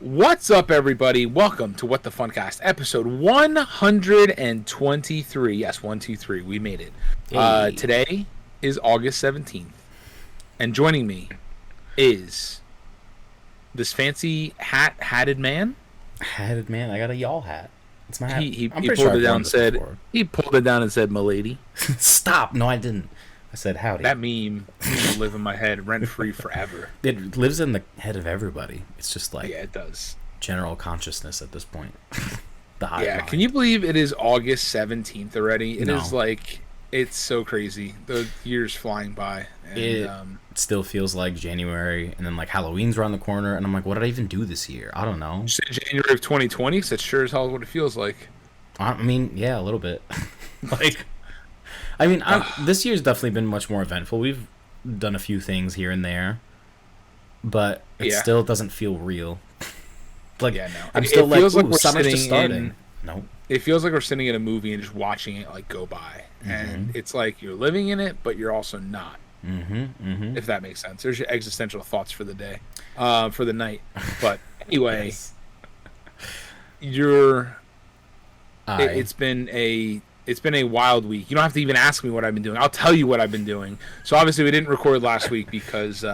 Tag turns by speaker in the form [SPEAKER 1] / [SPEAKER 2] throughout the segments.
[SPEAKER 1] What's up, everybody? Welcome to What the Funcast, episode 123. Yes, 123. We made it.
[SPEAKER 2] Hey.
[SPEAKER 1] Today is August 17th, and joining me is this fancy hatted man.
[SPEAKER 2] Hatted man, I got a y'all hat. It's my hat.
[SPEAKER 1] He
[SPEAKER 2] I'm
[SPEAKER 1] pulled
[SPEAKER 2] pretty sure
[SPEAKER 1] it
[SPEAKER 2] I've
[SPEAKER 1] down
[SPEAKER 2] worn
[SPEAKER 1] and
[SPEAKER 2] this
[SPEAKER 1] said
[SPEAKER 2] before.
[SPEAKER 1] he pulled it down and said, "Milady."
[SPEAKER 2] Stop! No, I didn't. I said howdy.
[SPEAKER 1] That meme will live in my head rent free forever.
[SPEAKER 2] It lives in the head of everybody. It's just like
[SPEAKER 1] Yeah, it does.
[SPEAKER 2] general consciousness at this point. The hive
[SPEAKER 1] Yeah,
[SPEAKER 2] mind.
[SPEAKER 1] can you believe it is August 17th already? It
[SPEAKER 2] No.
[SPEAKER 1] is like, it's so crazy. The year's flying by. And,
[SPEAKER 2] It still feels like January, and then like Halloween's around the corner, and I'm like, what did I even do this year? I don't know.
[SPEAKER 1] you said January of 2020, so it sure as hell is what it feels like.
[SPEAKER 2] I mean, yeah, a little bit. This year's definitely been much more eventful. We've done a few things here and there, but it still doesn't feel real. Like,
[SPEAKER 1] Yeah, no.
[SPEAKER 2] I'm still
[SPEAKER 1] It
[SPEAKER 2] like,
[SPEAKER 1] feels like
[SPEAKER 2] ooh,
[SPEAKER 1] we're
[SPEAKER 2] summer's just
[SPEAKER 1] sitting
[SPEAKER 2] starting.
[SPEAKER 1] in-
[SPEAKER 2] No.
[SPEAKER 1] It feels like we're sitting in a movie and just watching it like go by. And it's like you're living in it, but you're also not, if that makes sense. There's your existential thoughts for the day, for the night. But anyway,
[SPEAKER 2] Yes.
[SPEAKER 1] It's been a wild week. You don't have to even ask me what I've been doing. I'll tell you what I've been doing. So obviously we didn't record last week because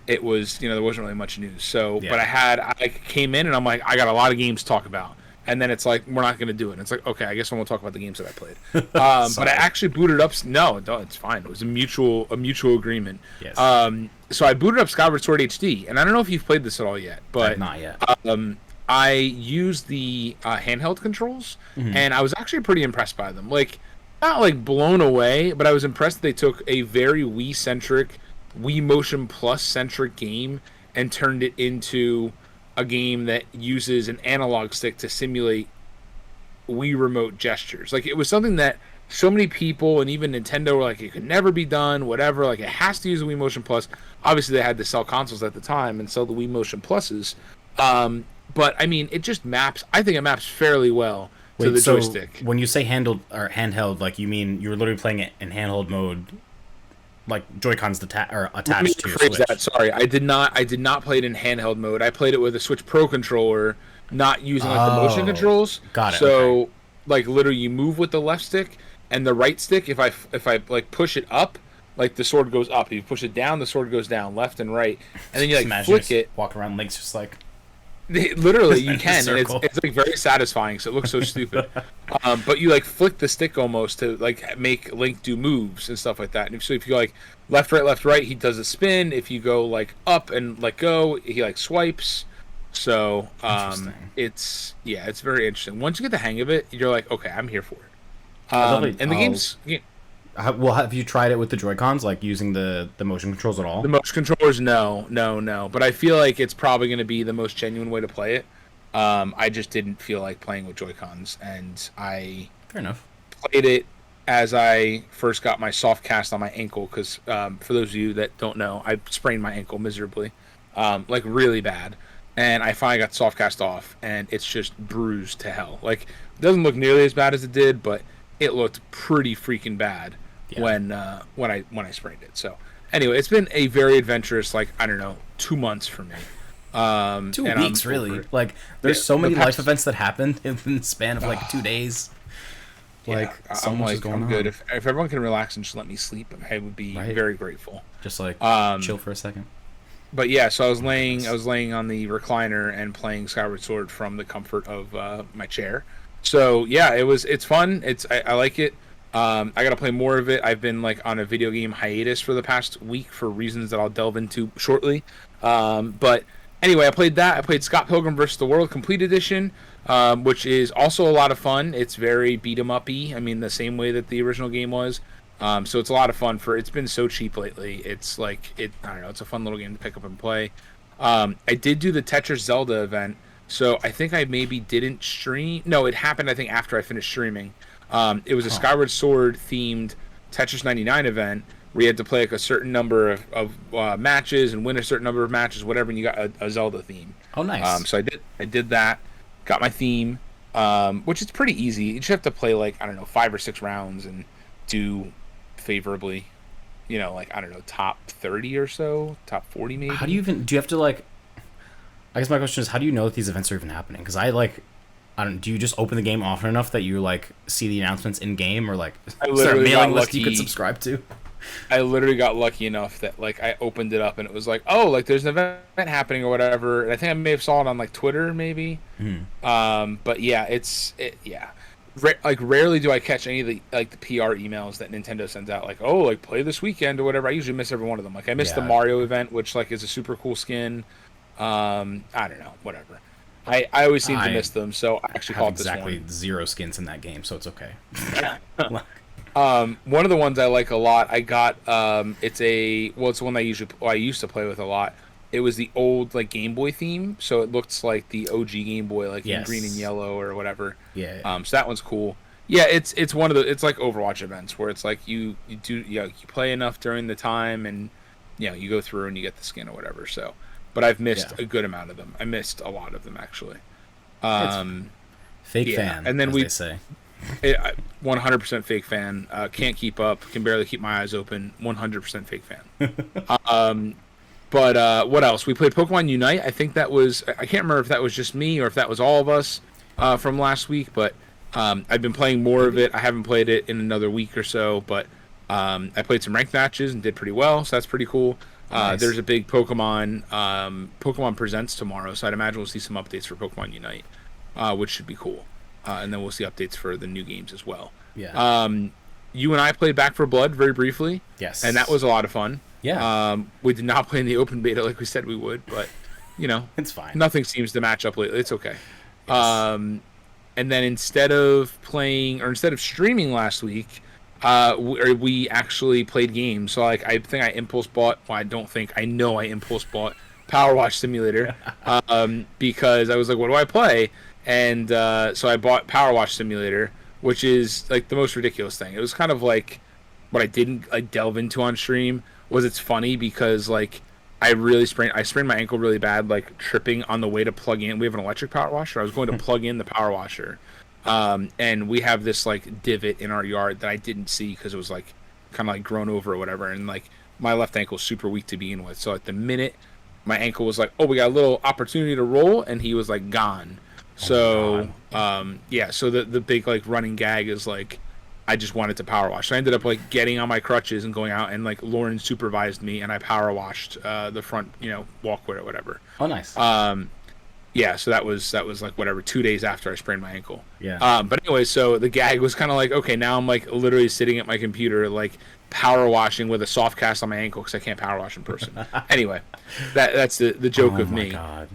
[SPEAKER 1] it was, there wasn't really much news. So
[SPEAKER 2] Yeah.
[SPEAKER 1] but I came in and I'm like, I got a lot of games to talk about. And then it's like, we're not going to do it. And it's like, okay, I guess I won't talk about the games that I played. But I actually booted up. No, it's fine. It was a mutual agreement.
[SPEAKER 2] Yes.
[SPEAKER 1] So I booted up Skyward Sword HD, and I don't know if you've played this at all yet, but
[SPEAKER 2] Not yet.
[SPEAKER 1] I used the handheld controls, and I was actually pretty impressed by them. Like, not like blown away, but I was impressed that they took a very Wii-centric, Wii Motion Plus-centric game and turned it into a game that uses an analog stick to simulate Wii remote gestures. Like, it was something that so many people and even Nintendo were like, it could never be done, whatever. Like, it has to use the Wii Motion Plus. Obviously, they had to sell consoles at the time and sell the Wii Motion Pluses. But, I mean, it just maps. I think it maps fairly well to the joystick.
[SPEAKER 2] When you say handheld, like you mean you're literally playing it in handheld mode, like Joy-Cons attached to your Switch.
[SPEAKER 1] That. Sorry, I did not play it in handheld mode. I played it with a Switch Pro controller, not using like the motion controls.
[SPEAKER 2] Got it.
[SPEAKER 1] So, like literally, you move with the left stick and the right stick. If I like push it up, like the sword goes up. If you push it down, the sword goes down, left and right. And then you like
[SPEAKER 2] Imagine
[SPEAKER 1] flick
[SPEAKER 2] just
[SPEAKER 1] it.
[SPEAKER 2] walk around Link's just like.
[SPEAKER 1] Literally, you can, and
[SPEAKER 2] circle.
[SPEAKER 1] it's like very satisfying. So it looks so stupid, but you like flick the stick almost to like make Link do moves and stuff like that. And so if you go like left, right, he does a spin. If you go like up and let go, he like swipes. So it's very interesting. Once you get the hang of it, you're like, okay, I'm here for it. And the game's.
[SPEAKER 2] Well, have you tried it with the Joy-Cons, like using the motion controls at all?
[SPEAKER 1] The motion controllers, no. But I feel like it's probably going to be the most genuine way to play it. I just didn't feel like playing with Joy-Cons, and I
[SPEAKER 2] Fair enough.
[SPEAKER 1] played it as I first got my soft cast on my ankle, because for those of you that don't know, I sprained my ankle miserably, like really bad. And I finally got soft cast off, and it's just bruised to hell. Like, it doesn't look nearly as bad as it did, but it looked pretty freaking bad. Yeah. When I sprained it. So anyway, it's been a very adventurous, like, I don't know, 2 months for me.
[SPEAKER 2] 2 weeks, really. Like, there's so many life events that happened in the span of like 2 days. Like, so much is going on.
[SPEAKER 1] Good. If everyone can relax and just let me sleep, I would be very grateful.
[SPEAKER 2] Just like chill for a second.
[SPEAKER 1] But yeah, so I was laying on the recliner and playing Skyward Sword from the comfort of my chair. So yeah, it's fun. I like it. I gotta play more of it. I've been like on a video game hiatus for the past week for reasons that I'll delve into shortly. But anyway, I played that. I played Scott Pilgrim vs. the World Complete Edition, which is also a lot of fun. It's very beat 'em up-y. I mean, the same way that the original game was. So it's a lot of fun. It's been so cheap lately. It's like I don't know. It's a fun little game to pick up and play. I did do the Tetris Zelda event. So I think I maybe didn't stream. No, it happened I think after I finished streaming. It was a Skyward Sword themed Tetris 99 event where you had to play like a certain number of matches and win a certain number of matches, whatever, and you got a Zelda theme.
[SPEAKER 2] Oh, nice.
[SPEAKER 1] So I did that, got my theme, which is pretty easy. You just have to play like, I don't know, 5 or 6 rounds and do favorably, like, I don't know, top 30 or so, top 40 maybe.
[SPEAKER 2] How do you have to like I guess my question is, how do you know that these events are even happening? Because I don't. Do you just open the game often enough that you like see the announcements in game, or like is there a mailing list you could subscribe to?
[SPEAKER 1] I literally got lucky enough that like I opened it up and it was like, oh, like there's an event happening or whatever. And I think I may have saw it on like Twitter maybe. But yeah, yeah. Like rarely do I catch any of the like the PR emails that Nintendo sends out, like, oh, like play this weekend or whatever. I usually miss every one of them. Like I missed the Mario event, which like is a super cool skin. I don't know, whatever. I always seem to miss them, so I actually caught this one.
[SPEAKER 2] Exactly 0 skins in that game, so it's okay.
[SPEAKER 1] One of the ones I like a lot, I got it's one I used to play with a lot. It was the old like Game Boy theme, so it looks like the OG Game Boy, like in green and yellow or whatever.
[SPEAKER 2] Yeah.
[SPEAKER 1] So that one's cool. Yeah, it's it's like Overwatch events where it's like you play enough during the time and you go through and you get the skin or whatever. So, but I've missed a good amount of them. I missed a lot of them actually.
[SPEAKER 2] Fake fan,
[SPEAKER 1] and then
[SPEAKER 2] as they say.
[SPEAKER 1] 100% fake fan. Can't keep up. Can barely keep my eyes open. 100% fake fan. But what else? We played Pokemon Unite. I think that was... I can't remember if that was just me or if that was all of us from last week. But I've been playing more of it. I haven't played it in another week or so. But I played some ranked matches and did pretty well. So that's pretty cool. Nice. There's a big Pokemon Presents tomorrow. So I'd imagine we'll see some updates for Pokemon Unite, which should be cool. And then we'll see updates for the new games as well.
[SPEAKER 2] Yeah.
[SPEAKER 1] You and I played Back 4 Blood very briefly.
[SPEAKER 2] Yes.
[SPEAKER 1] And that was a lot of fun.
[SPEAKER 2] Yeah.
[SPEAKER 1] We did not play in the open beta like we said we would, but
[SPEAKER 2] it's fine.
[SPEAKER 1] Nothing seems to match up lately. It's okay.
[SPEAKER 2] Yes.
[SPEAKER 1] And then instead of streaming last week, we actually played games. So like I think I impulse bought. Well, I know I impulse bought Power Wash Simulator because I was like, what do I play? And so I bought Power Wash Simulator, which is like the most ridiculous thing. It was kind of like what I didn't like delve into on stream was it's funny because like I sprained my ankle really bad, like tripping on the way to plug in. We have an electric power washer. I was going to plug in the power washer, and we have this like divot in our yard that I didn't see because it was like kind of like grown over or whatever. And like my left ankle is super weak to begin with, so at the minute my ankle was like, oh, we got a little opportunity to roll, and he was like gone. So so the big like running gag is like I just wanted to power wash. So I ended up like getting on my crutches and going out, and like Lauren supervised me and I power washed the front walkway or whatever.
[SPEAKER 2] Oh, nice.
[SPEAKER 1] So that was like whatever 2 days after I sprained my ankle.
[SPEAKER 2] Yeah.
[SPEAKER 1] But anyway, so the gag was kind of like, okay, now I'm like literally sitting at my computer like power washing with a soft cast on my ankle because I can't power wash in person. Anyway, that's the joke of me.
[SPEAKER 2] God.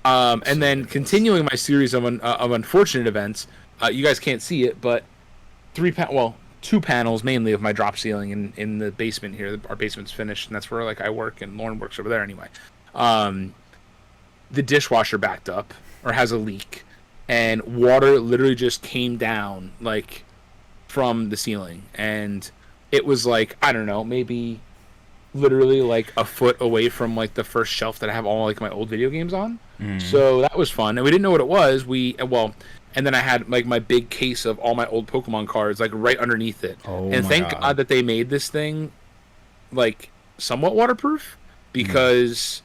[SPEAKER 1] And then continuing my series of unfortunate events, you guys can't see it, but 2 panels mainly of my drop ceiling in the basement here. Our basement's finished, and that's where like I work, and Lauren works over there anyway. The dishwasher backed up or has a leak, and water literally just came down like from the ceiling, and it was like I don't know, maybe literally like a foot away from like the first shelf that I have all like my old video games on. So that was fun, and we didn't know what it was. And then I had like my big case of all my old Pokemon cards like right underneath it. And thank God that they made this thing like somewhat waterproof, because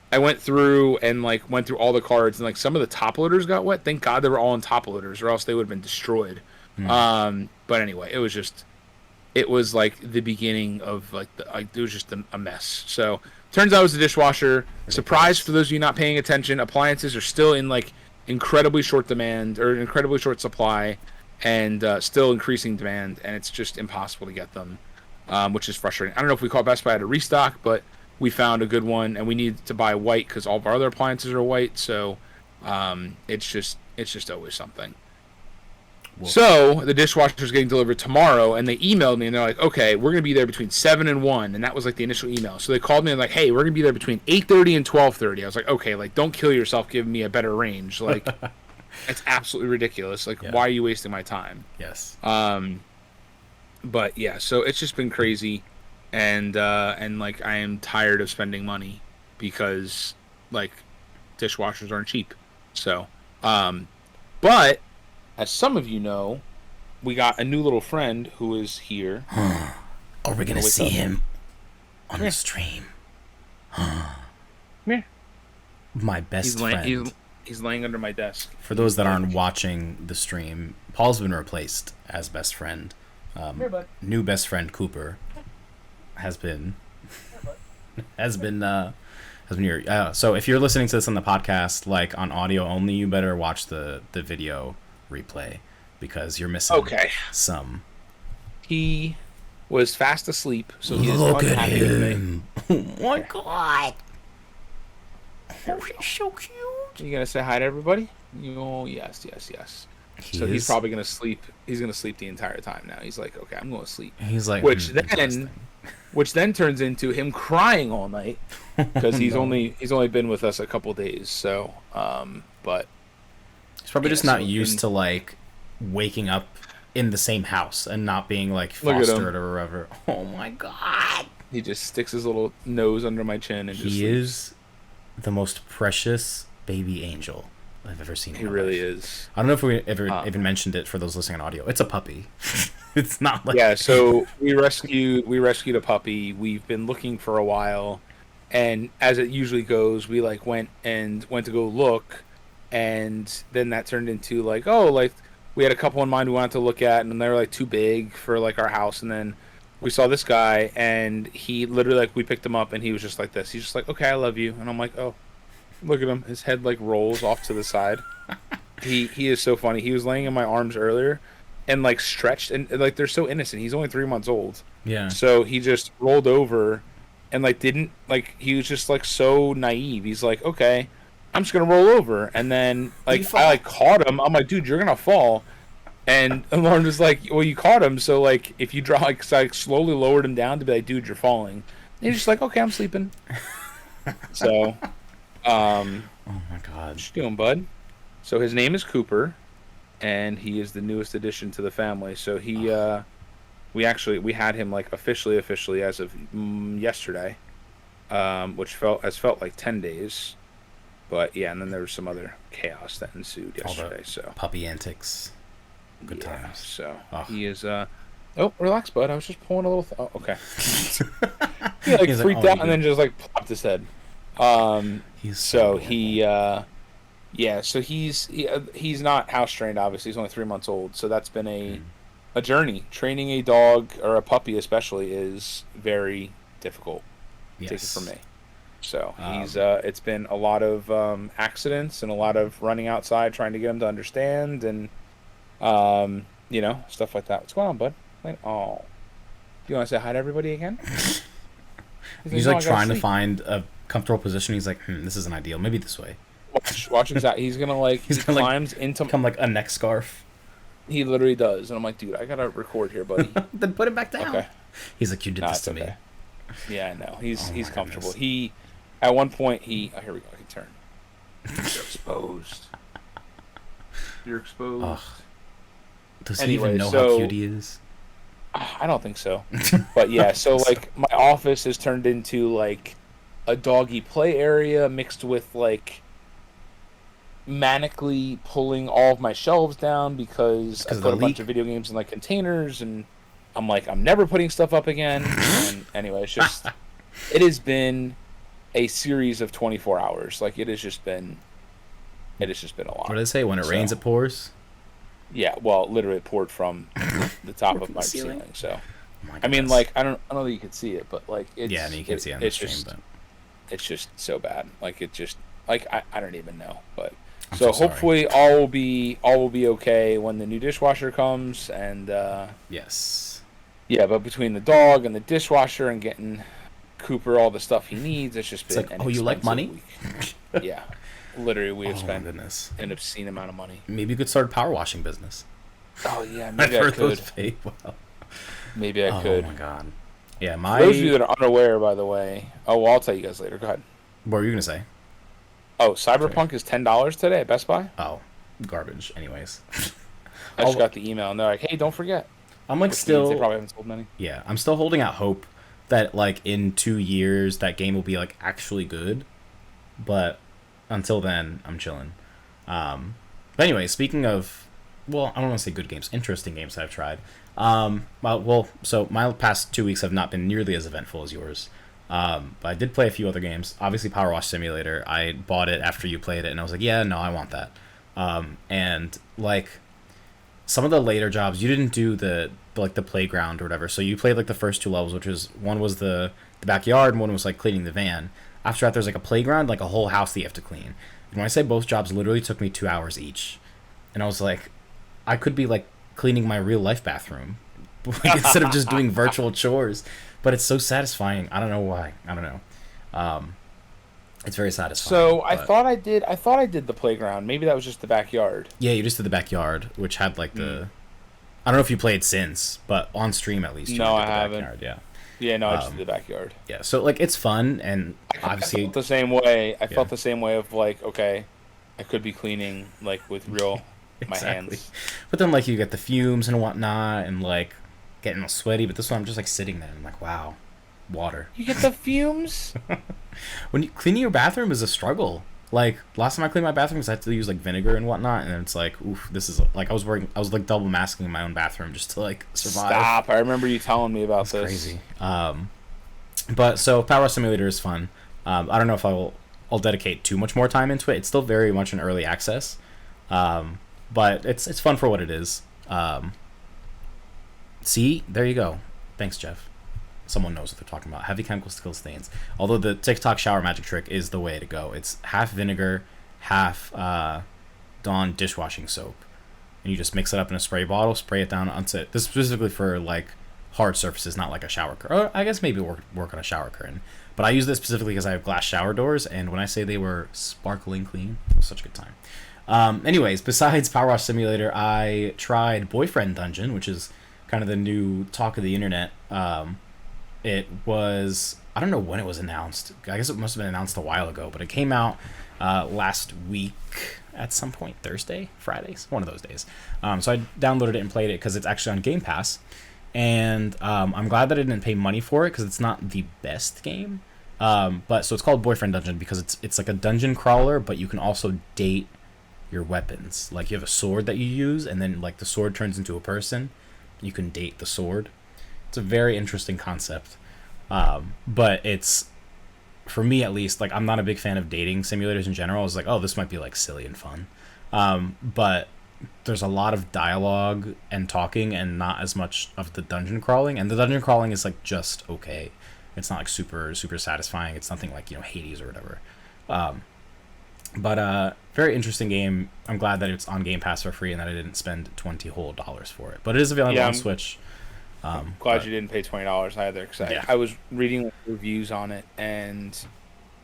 [SPEAKER 1] I went through all the cards, and like some of the top loaders got wet. Thank God they were all in top loaders, or else they would have been destroyed. But anyway, it was like the beginning of like it was just a mess. So turns out it was the dishwasher. Surprise for those of you not paying attention, appliances are still in like incredibly short demand or incredibly short supply, and still increasing demand, and it's just impossible to get them, which is frustrating. I don't know if we call Best Buy to restock, but we found a good one, and we need to buy white because all of our other appliances are white. So it's just always something. Whoa. So the dishwasher is getting delivered tomorrow, and they emailed me and they're like, okay, we're going to be there between 7 and 1, and that was like the initial email. So they called me and like, hey, we're going to be there between 8:30 and 12:30. I was like, okay, like don't kill yourself giving me a better range. Like it's absolutely ridiculous. Like why are you wasting my time?
[SPEAKER 2] Yes.
[SPEAKER 1] But yeah, so it's just been crazy, and like I am tired of spending money because like dishwashers aren't cheap. So but as some of you know, we got a new little friend who is here.
[SPEAKER 2] Are we gonna see him on the stream?
[SPEAKER 1] Come here.
[SPEAKER 2] my best friend.
[SPEAKER 1] He's laying under my desk.
[SPEAKER 2] For those that aren't watching the stream, Paul's been replaced as best friend.
[SPEAKER 1] Here, bud.
[SPEAKER 2] New best friend Cooper has been here. So if you're listening to this on the podcast, like on audio only, you better watch the video replay because you're missing some.
[SPEAKER 1] He was fast asleep, so he is
[SPEAKER 2] Look at
[SPEAKER 1] unhappy with me.
[SPEAKER 2] him. Oh my god. Oh, he's so cute.
[SPEAKER 1] You gonna say hi to everybody? Oh, yes. He's probably gonna sleep. He's gonna sleep the entire time now. He's like, okay, I'm going to sleep.
[SPEAKER 2] He's like,
[SPEAKER 1] which then turns into him crying all night because he's only been with us a couple days. So, but
[SPEAKER 2] he's probably just not used to like waking up in the same house and not being like fostered or whatever. Oh my god!
[SPEAKER 1] He just sticks his little nose under my chin and just.
[SPEAKER 2] He is the most precious baby angel I've ever seen.
[SPEAKER 1] He really is.
[SPEAKER 2] I don't know if we ever even mentioned it for those listening on audio. It's a puppy. It's not like
[SPEAKER 1] So we rescued a puppy. We've been looking for a while, and as it usually goes, we like went to go look, and then that turned into like we had a couple in mind we wanted to look at, and they were like too big for like our house, and then we saw this guy, and he literally like we picked him up, and he was just like this. He's just like, okay, I love you, and I'm like, oh. Look at him. His head like rolls off to the side. He is so funny. He was laying in my arms earlier and like stretched and like they're so innocent. He's only 3 months old.
[SPEAKER 2] Yeah.
[SPEAKER 1] So he just rolled over and like didn't like he was just like so naive. He's like, okay, I'm just gonna roll over. And then like I like caught him. I'm like, dude, you're gonna fall. And Lauren was like, well, you caught him, so like if you draw like so I slowly lowered him down to be like, dude, you're falling. And he's just like, okay, I'm sleeping. So
[SPEAKER 2] oh my god.
[SPEAKER 1] What you doing, bud? So his name is Cooper, and he is the newest addition to the family. So he, we had him like officially as of yesterday, which felt like 10 days, but yeah, and then there was some other chaos that ensued yesterday. So
[SPEAKER 2] puppy antics, good times.
[SPEAKER 1] So he is. Oh, relax, bud. I was just pulling a little. Okay. He like freaked out and then just like plopped his head. He's not house trained. Obviously, he's only 3 months old, so that's been a journey. Training a dog or a puppy, especially, is very difficult.
[SPEAKER 2] Yes.
[SPEAKER 1] Take it from me. So it's been a lot of accidents and a lot of running outside trying to get him to understand and stuff like that. What's going on, bud? Oh, do you want to say hi to everybody again?
[SPEAKER 2] He's like trying to find a comfortable position. He's like, this isn't ideal. Maybe this way.
[SPEAKER 1] Watch exactly. He's gonna climbs into
[SPEAKER 2] become like a neck scarf.
[SPEAKER 1] He literally does, and I'm like, dude, I gotta record here, buddy.
[SPEAKER 2] Then put him back down. Okay. He's like, you did this to me.
[SPEAKER 1] Yeah, I know. He's comfortable. Goodness. He at one point here we go. I can turn. You're exposed. You're exposed.
[SPEAKER 2] Ugh. Does he even know how cute he is?
[SPEAKER 1] I don't think so. But yeah, so like my office has turned into like a doggy play area mixed with like manically pulling all of my shelves down because I put a bunch of video games in like containers and I'm like, I'm never putting stuff up again. And anyway, it has been a series of 24 hours. Like it has just been a lot.
[SPEAKER 2] What do they say? When it rains, it pours?
[SPEAKER 1] Yeah, well, literally it poured from the top of my ceiling. So, I mean, like, I don't know that you can see it, but like, it's
[SPEAKER 2] you can see it on the stream, but
[SPEAKER 1] it's just so bad. Like, it just like I don't even know. But so hopefully all will be okay when the new dishwasher comes. And
[SPEAKER 2] yes,
[SPEAKER 1] yeah, but between the dog and the dishwasher and getting Cooper all the stuff he needs, it's just been.
[SPEAKER 2] Like, you like money?
[SPEAKER 1] Yeah. Literally, we have spent an obscene amount of money.
[SPEAKER 2] Maybe you could start a power washing business.
[SPEAKER 1] Oh yeah, maybe I could. Maybe I could.
[SPEAKER 2] Oh my god. Yeah,
[SPEAKER 1] For those of you that are unaware, by the way. Oh, well, I'll tell you guys later. Go ahead.
[SPEAKER 2] What were you gonna say?
[SPEAKER 1] Oh, Cyberpunk is $10 today at Best Buy.
[SPEAKER 2] Oh, garbage. Anyways,
[SPEAKER 1] I just got the email and they're like, "Hey, don't forget."
[SPEAKER 2] I'm like still.
[SPEAKER 1] They probably haven't sold many.
[SPEAKER 2] Yeah, I'm still holding out hope that like in 2 years that game will be like actually good, but. Until then, I'm chilling. But anyway, speaking of, well, I don't want to say good games, interesting games that I've tried. So my past 2 weeks have not been nearly as eventful as yours. But I did play a few other games. Obviously, Power Wash Simulator. I bought it after you played it, and I was like, yeah, no, I want that. And like some of the later jobs, you didn't do the playground or whatever. So you played like the first two levels, which was one was the backyard, and one was like cleaning the van. After that, there's like a playground, like a whole house that you have to clean. And when I say both jobs, literally took me 2 hours each, and I was like, I could be like cleaning my real life bathroom instead of just doing virtual chores. But it's so satisfying. I don't know why. I don't know. It's very satisfying.
[SPEAKER 1] So I thought I did the playground. Maybe that was just the backyard.
[SPEAKER 2] Yeah, you just did the backyard, which had like the. I don't know if you played since, but on stream at least. You
[SPEAKER 1] No,
[SPEAKER 2] did
[SPEAKER 1] I
[SPEAKER 2] the
[SPEAKER 1] haven't.
[SPEAKER 2] Backyard, yeah.
[SPEAKER 1] Yeah, no, I just did the backyard.
[SPEAKER 2] Yeah, so like it's fun, and obviously
[SPEAKER 1] I felt the same way. I felt the same way of like, okay, I could be cleaning like with real my hands.
[SPEAKER 2] But then like you get the fumes and whatnot, and like getting all sweaty. But this one, I'm just like sitting there, and I'm like, wow, water.
[SPEAKER 1] You get the fumes.
[SPEAKER 2] When you cleaning your bathroom is a struggle. Like last time I cleaned my bathroom, I had to use like vinegar and whatnot, and it's like, oof, this is like I was like double masking in my own bathroom just to like survive.
[SPEAKER 1] Stop! I remember you telling me about this.
[SPEAKER 2] Crazy. But so Power Simulator is fun. I don't know if I'll dedicate too much more time into it. It's still very much in early access, but it's fun for what it is. See, there you go. Thanks, Jeff. Someone knows what they're talking about. Heavy chemical skill stains. Although the TikTok shower magic trick is the way to go. It's half vinegar, half Dawn dishwashing soap, and you just mix it up in a spray bottle, spray it down onto it. This is specifically for like hard surfaces, not like a shower curtain. Or I guess maybe work on a shower curtain. But I use this specifically because I have glass shower doors, and when I say they were sparkling clean, it was such a good time. Anyways, besides Power Wash Simulator, I tried Boyfriend Dungeon, which is kind of the new talk of the internet. It was, I don't know when it was announced. I guess it must have been announced a while ago, but it came out last week at some point, Thursday, Fridays, one of those days. So I downloaded it and played it because it's actually on Game Pass. And I'm glad that I didn't pay money for it because it's not the best game. But so it's called Boyfriend Dungeon because it's like a dungeon crawler, but you can also date your weapons. Like you have a sword that you use, and then like the sword turns into a person. You can date the sword. It's a very interesting concept. But it's, for me at least, like I'm not a big fan of dating simulators in general. I was like, oh, this might be like silly and fun. But there's a lot of dialogue and talking and not as much of the dungeon crawling. And the dungeon crawling is like just okay. It's not like super, super satisfying. It's nothing like, Hades or whatever. But very interesting game. I'm glad that it's on Game Pass for free and that I didn't spend $20 whole for it. But it is available on Switch.
[SPEAKER 1] Glad you didn't pay $20 either, because I was reading reviews on it, and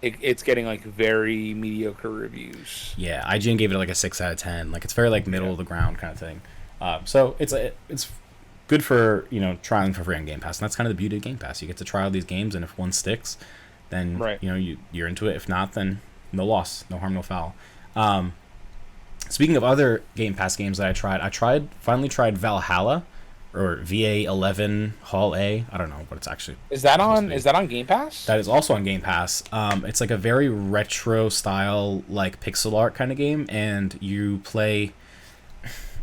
[SPEAKER 1] it's getting like very mediocre reviews.
[SPEAKER 2] Yeah, IGN gave it like a 6 out of 10. Like it's very like middle of the ground kind of thing. So it's good for trialing for free on Game Pass, and that's kind of the beauty of Game Pass. You get to try all these games, and if one sticks, then you're into it. If not, then no loss, no harm, no foul. Speaking of other Game Pass games that I finally tried Valhalla. Or VA11 Hall A. I don't know, but it's actually... Is that
[SPEAKER 1] on Game Pass?
[SPEAKER 2] That is also on Game Pass. It's like a very retro style, like pixel art kind of game, and you play...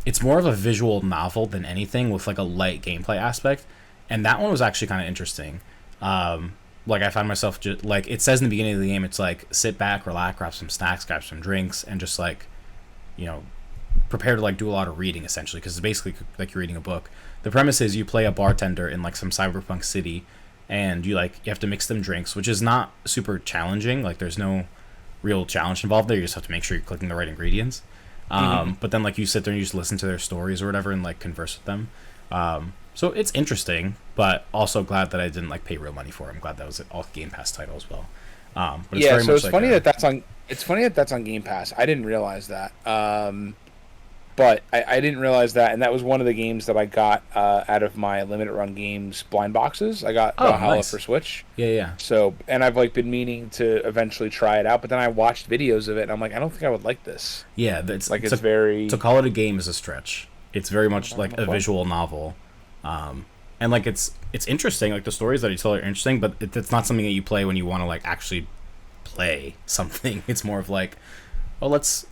[SPEAKER 2] It's more of a visual novel than anything with like a light gameplay aspect, and that one was actually kind of interesting. Like I found myself just like it says in the beginning of the game, it's like sit back, relax, grab some snacks, grab some drinks, and just like, prepare to like do a lot of reading essentially, because it's basically like you're reading a book. The premise is you play a bartender in like some cyberpunk city, and you have to mix them drinks, which is not super challenging. Like there's no real challenge involved there. You just have to make sure you're clicking the right ingredients. But then like you sit there and you just listen to their stories or whatever and like converse with them. So it's interesting, but also glad that I didn't like pay real money for it. I'm glad that was an all Game Pass title as well. But it's very
[SPEAKER 1] so
[SPEAKER 2] much
[SPEAKER 1] it's
[SPEAKER 2] like
[SPEAKER 1] funny that that's on. It's funny that that's on Game Pass. I didn't realize that. But I didn't realize that, and that was one of the games that I got out of my limited run games blind boxes. I got Valhalla for Switch.
[SPEAKER 2] Yeah.
[SPEAKER 1] So, and I've like been meaning to eventually try it out, but then I watched videos of it, and I'm like, I don't think I would like this.
[SPEAKER 2] Yeah, to call it a game is a stretch. It's very much like a visual novel, and like it's interesting. Like the stories that you tell are interesting, but it's not something that you play when you want to like actually play something. It's more of like, well, let's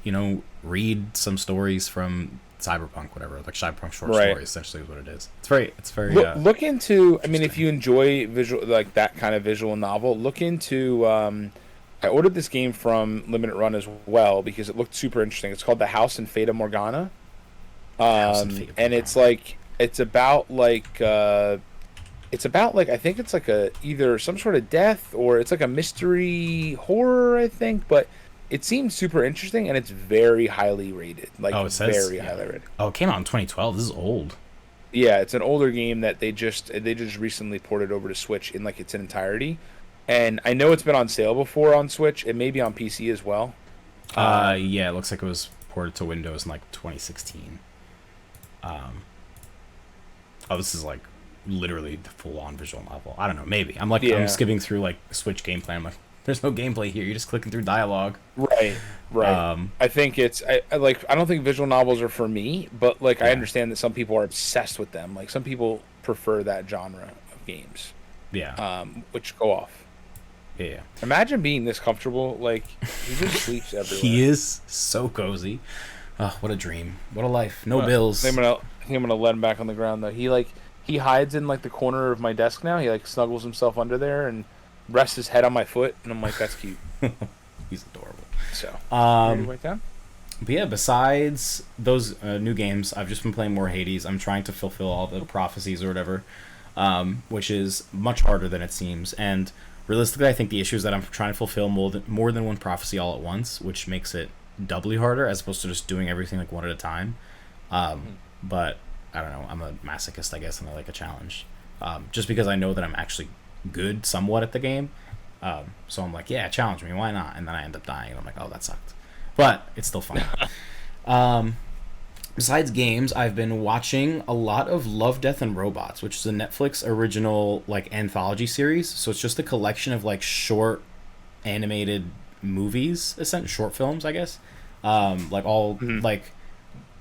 [SPEAKER 2] read some stories from cyberpunk, whatever, like cyberpunk short
[SPEAKER 1] Right.
[SPEAKER 2] story. Essentially, is what it is. It's very.
[SPEAKER 1] Look into. I mean, if you enjoy visual, like that kind of visual novel, look into. I ordered this game from Limited Run as well because it looked super interesting. It's called The House in Fata Morgana, and it's like it's about like I think it's like a either some sort of death or it's like a mystery horror, I think, but it seems super interesting and it's very highly rated. Like
[SPEAKER 2] it says
[SPEAKER 1] very highly rated.
[SPEAKER 2] Oh, it came out in 2012. This is old.
[SPEAKER 1] Yeah, it's an older game that they just recently ported over to Switch in like its entirety. And I know it's been on sale before on Switch. It may be on PC as well.
[SPEAKER 2] Yeah, it looks like it was ported to Windows in like 2016. This is like literally the full-on visual novel. I don't know, maybe. I'm skipping through like Switch gameplay. I'm like, there's no gameplay here. You're just clicking through dialogue.
[SPEAKER 1] Right. I think it's I don't think visual novels are for me, but like I understand that some people are obsessed with them. Like some people prefer that genre of games.
[SPEAKER 2] Yeah.
[SPEAKER 1] Which go off.
[SPEAKER 2] Yeah.
[SPEAKER 1] Imagine being this comfortable. Like he just sleeps everywhere.
[SPEAKER 2] He is so cozy. Oh, what a dream. What a life. No bills.
[SPEAKER 1] I think I'm gonna let him back on the ground though. He hides in like the corner of my desk now. He like snuggles himself under there and rests his head on my foot, and I'm like, that's cute.
[SPEAKER 2] He's adorable.
[SPEAKER 1] So, right down.
[SPEAKER 2] But yeah, besides those new games, I've just been playing more Hades. I'm trying to fulfill all the prophecies or whatever, which is much harder than it seems. And realistically, I think the issue is that I'm trying to fulfill more than one prophecy all at once, which makes it doubly harder as opposed to just doing everything like one at a time. But I don't know. I'm a masochist, I guess, and I like a challenge. Just because I know that I'm actually good somewhat at the game. So I'm like, yeah, challenge me. Why not? And then I end up dying, and I'm like, oh, that sucked. But it's still fun. Besides games, I've been watching a lot of Love, Death, and Robots, which is a Netflix original like anthology series. So it's just a collection of like short animated movies, essentially short films, I guess. Like all like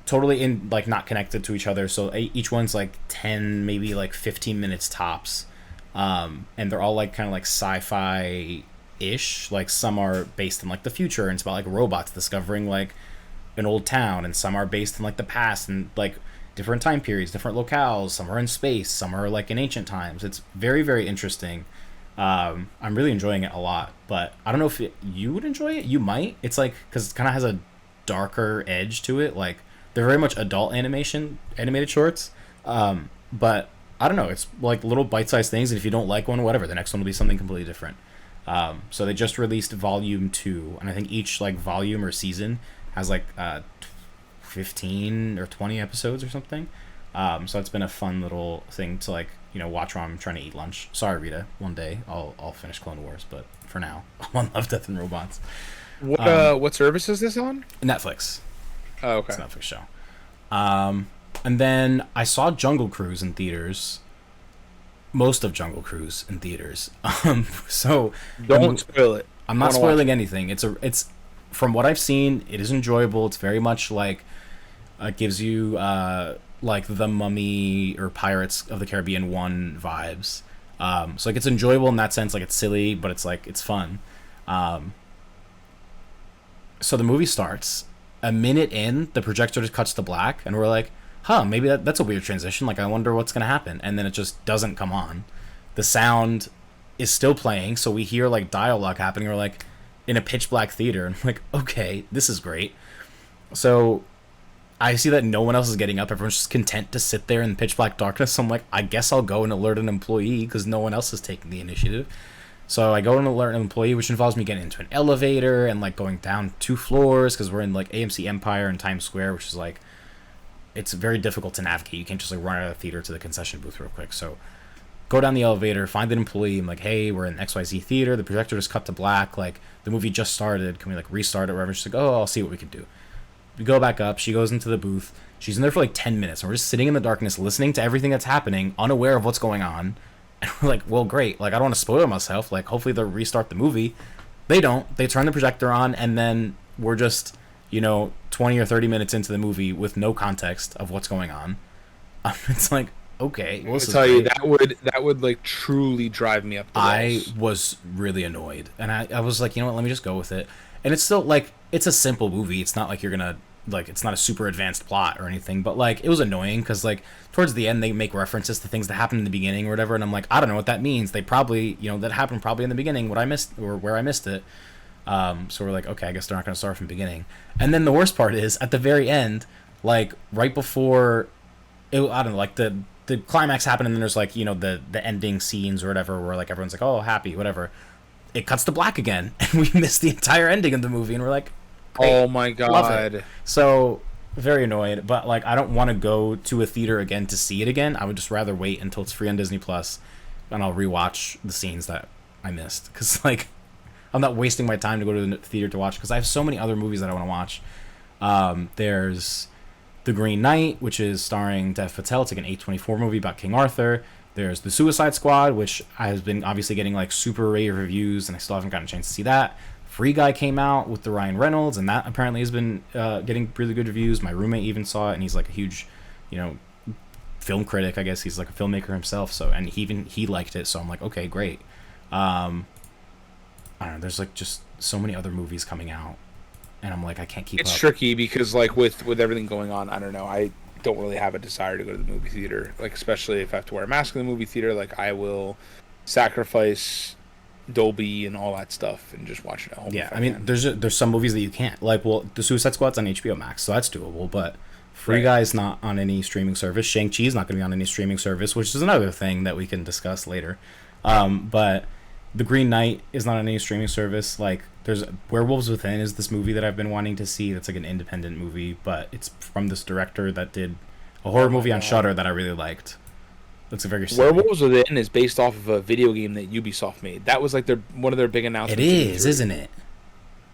[SPEAKER 2] totally in like not connected to each other. So each one's like 10, maybe like 15 minutes tops. And they're all like kind of like sci-fi ish. Like some are based in like the future and it's about like robots discovering like an old town, and some are based in like the past and like different time periods, different locales. Some are in space, some are like in ancient times. It's very, very interesting. I'm really enjoying it a lot, but I don't know if you would enjoy it. You might. It's like because it kind of has a darker edge to it. Like they're very much adult animated shorts, but I don't know. It's like little bite-sized things, and if you don't like one, whatever, the next one will be something completely different. So they just released volume 2, and I think each like volume or season has like 15 or 20 episodes or something. So it's been a fun little thing to like watch while I'm trying to eat lunch. Sorry, Rita. One day I'll finish Clone Wars, but for now I'm on Love, Death, and Robots.
[SPEAKER 1] What service is this on?
[SPEAKER 2] Netflix.
[SPEAKER 1] Oh, okay.
[SPEAKER 2] It's a Netflix show. And then I saw Jungle Cruise in theaters. Most of Jungle Cruise in theaters. So
[SPEAKER 1] don't spoil it.
[SPEAKER 2] I'm not spoiling anything. It's from what I've seen, it is enjoyable. It's very much like it gives you like the Mummy or Pirates of the Caribbean 1 vibes. So like it's enjoyable in that sense. Like it's silly, but it's like it's fun. So the movie starts. A minute in, the projector just cuts to black, and we're like, huh, maybe that's a weird transition. Like, I wonder what's going to happen. And then it just doesn't come on. The sound is still playing, so we hear, like, dialogue happening. We're, like, in a pitch-black theater. And I'm like, okay, this is great. So I see that no one else is getting up. Everyone's just content to sit there in pitch-black darkness. So I'm like, I guess I'll go and alert an employee because no one else is taking the initiative. So I go and alert an employee, which involves me getting into an elevator and, like, going down 2 floors because we're in, like, AMC Empire in Times Square, which is, like, it's very difficult to navigate. You can't just, like, run out of the theater to the concession booth real quick. So go down the elevator, find an employee. I'm like, hey, we're in XYZ theater. The projector just cut to black. Like, the movie just started. Can we, like, restart it or whatever? She's like, oh, I'll see what we can do. We go back up. She goes into the booth. She's in there for, like, 10 minutes. And we're just sitting in the darkness listening to everything that's happening, unaware of what's going on. And we're like, well, great. Like, I don't want to spoil myself. Like, hopefully they'll restart the movie. They don't. They turn the projector on, and then we're just, 20 or 30 minutes into the movie with no context of what's going on. It's like, okay. Well,
[SPEAKER 1] I'll tell you, that would, like, truly drive me up the walls.
[SPEAKER 2] I was really annoyed. And I was like, you know what, let me just go with it. And it's still, like, it's a simple movie. It's not like you're going to like it's not a super advanced plot or anything, but like it was annoying because like towards the end they make references to things that happened in the beginning or whatever, and I'm like, I don't know what that means. They probably, that happened probably in the beginning, what I missed or where I missed it. So we're like, okay, I guess they're not going to start from the beginning. And then the worst part is at the very end, like right before I don't know, like the climax happened, and then there's like, the ending scenes or whatever where like everyone's like, oh, happy, whatever. It cuts to black again, and we missed the entire ending of the movie, and we're like,
[SPEAKER 1] oh my god.
[SPEAKER 2] So very annoyed, but like I don't want to go to a theater again to see it again. I would just rather wait until it's free on Disney Plus, and I'll rewatch the scenes that I missed, because like I'm not wasting my time to go to the theater to watch, because I have so many other movies that I want to watch. There's The Green Knight, which is starring Dev Patel. It's like an A24 movie about King Arthur. There's The Suicide Squad, which has been obviously getting like super rave reviews, and I still haven't gotten a chance to see that. Free Guy came out with the Ryan Reynolds, and that apparently has been getting really good reviews. My roommate even saw it, and he's like a huge, film critic. I guess he's like a filmmaker himself. So, and he liked it. So I'm like, okay, great. I don't know. There's like just so many other movies coming out, and I'm like, I can't keep up.
[SPEAKER 1] It's tricky because like with everything going on, I don't know. I don't really have a desire to go to the movie theater. Like especially if I have to wear a mask in the movie theater, like I will sacrifice Dolby and all that stuff and just watch it at home.
[SPEAKER 2] Yeah, I mean, there's some movies that you can't. Like, well, The Suicide Squad's on HBO Max, so that's doable, but Free Guy's not on any streaming service. Shang-Chi's not going to be on any streaming service, which is another thing that we can discuss later. But The Green Knight is not on any streaming service. Like, there's Werewolves Within is this movie that I've been wanting to see. That's like an independent movie, but it's from this director that did a horror movie on Shudder that I really liked. That's a very silly.
[SPEAKER 1] Werewolves Within is based off of a video game that Ubisoft made. That was like one of their big announcements.
[SPEAKER 2] It is, isn't it?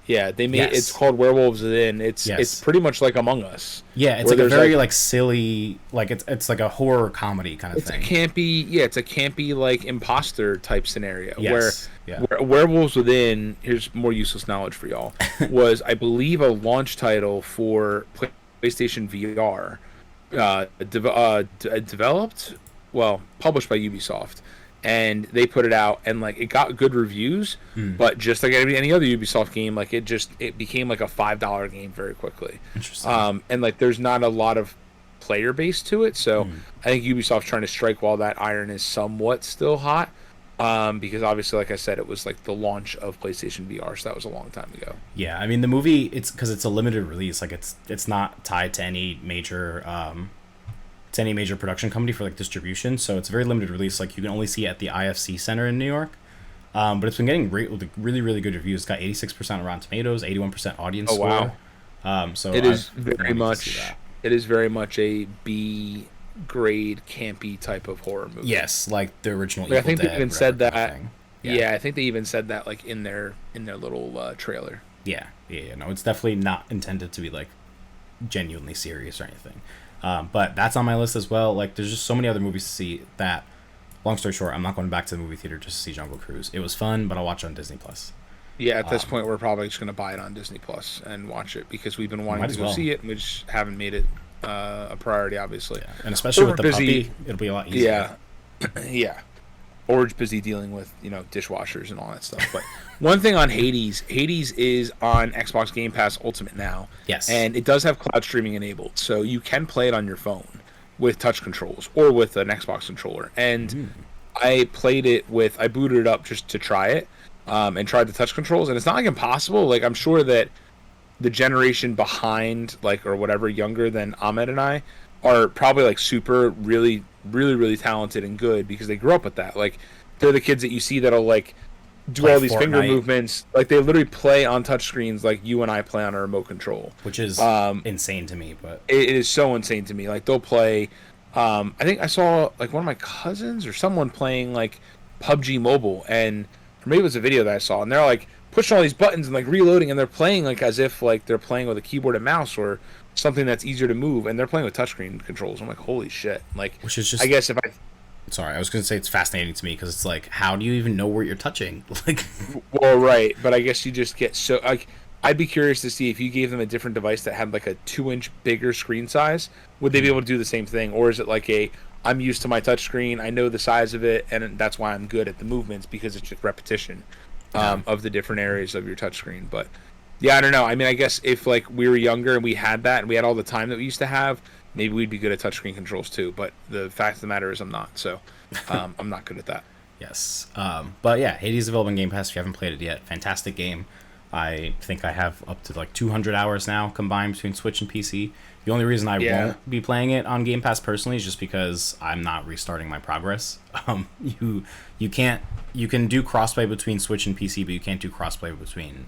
[SPEAKER 1] Yeah, they made it's called Werewolves Within. It's pretty much like Among Us.
[SPEAKER 2] Yeah, it's like a very like silly, like it's like a horror comedy kind of thing.
[SPEAKER 1] It's a campy like imposter type scenario where Werewolves Within, here's more useless knowledge for y'all, was I believe a launch title for PlayStation VR, developed. Well, published by Ubisoft, and they put it out, and like it got good reviews, but just like any other Ubisoft game, like it became like a $5 game very quickly.
[SPEAKER 2] Interesting.
[SPEAKER 1] And like there's not a lot of player base to it, so I think Ubisoft's trying to strike while that iron is somewhat still hot, because obviously, like I said, it was like the launch of PlayStation VR, so that was a long time ago.
[SPEAKER 2] Yeah, I mean the movie, it's because it's a limited release, like it's not tied to any major production company for like distribution, so it's a very limited release. Like you can only see it at the IFC Center in New York, but it's been getting really really good reviews. It's got 86% on Rotten Tomatoes, 81% audience score. So
[SPEAKER 1] it is very much a B grade campy type of horror movie.
[SPEAKER 2] Yes, like the original.
[SPEAKER 1] Like,
[SPEAKER 2] Evil
[SPEAKER 1] I think
[SPEAKER 2] Dead,
[SPEAKER 1] they even said that.
[SPEAKER 2] Yeah,
[SPEAKER 1] I think they even said that like in their little trailer.
[SPEAKER 2] Yeah. No, it's definitely not intended to be like genuinely serious or anything. But that's on my list as well. Like, there's just so many other movies to see that, long story short, I'm not going back to the movie theater just to see Jungle Cruise. It was fun, but I'll watch it on Disney Plus.
[SPEAKER 1] Yeah, at this point, we're probably just going to buy it on Disney Plus and watch it, because we've been wanting to go see it, and we just haven't made it a priority, obviously.
[SPEAKER 2] Yeah. And especially with the puppy, it'll be a lot easier.
[SPEAKER 1] Yeah. Or we're busy dealing with, dishwashers and all that stuff. But one thing on Hades is on Xbox Game Pass Ultimate now.
[SPEAKER 2] Yes.
[SPEAKER 1] And it does have cloud streaming enabled. So you can play it on your phone with touch controls or with an Xbox controller. And I booted it up just to try it and tried the touch controls. And it's not like impossible. Like, I'm sure that the generation behind, like, or whatever, younger than Ahmed and I, are probably like super really talented and good because they grew up with that. Like, they're the kids that you see that'll like do all these finger movements. Like, they literally play on touchscreens like you and I play on a remote control,
[SPEAKER 2] which is insane to me. But
[SPEAKER 1] it is so insane to me. Like, they'll play. I think I saw like one of my cousins or someone playing like PUBG Mobile, and or maybe it was a video that I saw, and they're like pushing all these buttons and like reloading, and they're playing like as if like they're playing with a keyboard and mouse or something that's easier to move, and they're playing with touchscreen controls. I'm like, holy shit! Like,
[SPEAKER 2] which is just,
[SPEAKER 1] I guess if I,
[SPEAKER 2] sorry, I was gonna say it's fascinating to me because it's like, how do you even know where you're touching? Like,
[SPEAKER 1] well, right, but I guess you just get so like, I'd be curious to see if you gave them a different device that had like a 2-inch bigger screen size, would they be able to do the same thing, or is it like I'm used to my touchscreen, I know the size of it, and that's why I'm good at the movements because it's just repetition of the different areas of your touchscreen. But Yeah, I don't know. I mean, I guess if like we were younger and we had that and we had all the time that we used to have, maybe we'd be good at touchscreen controls too. But the fact of the matter is, I'm not. So I'm not good at that.
[SPEAKER 2] Yes. But yeah, Hades is available in Game Pass if you haven't played it yet. Fantastic game. I think I have up to like 200 hours now combined between Switch and PC. The only reason I won't be playing it on Game Pass personally is just because I'm not restarting my progress. You can do crossplay between Switch and PC, but you can't do crossplay between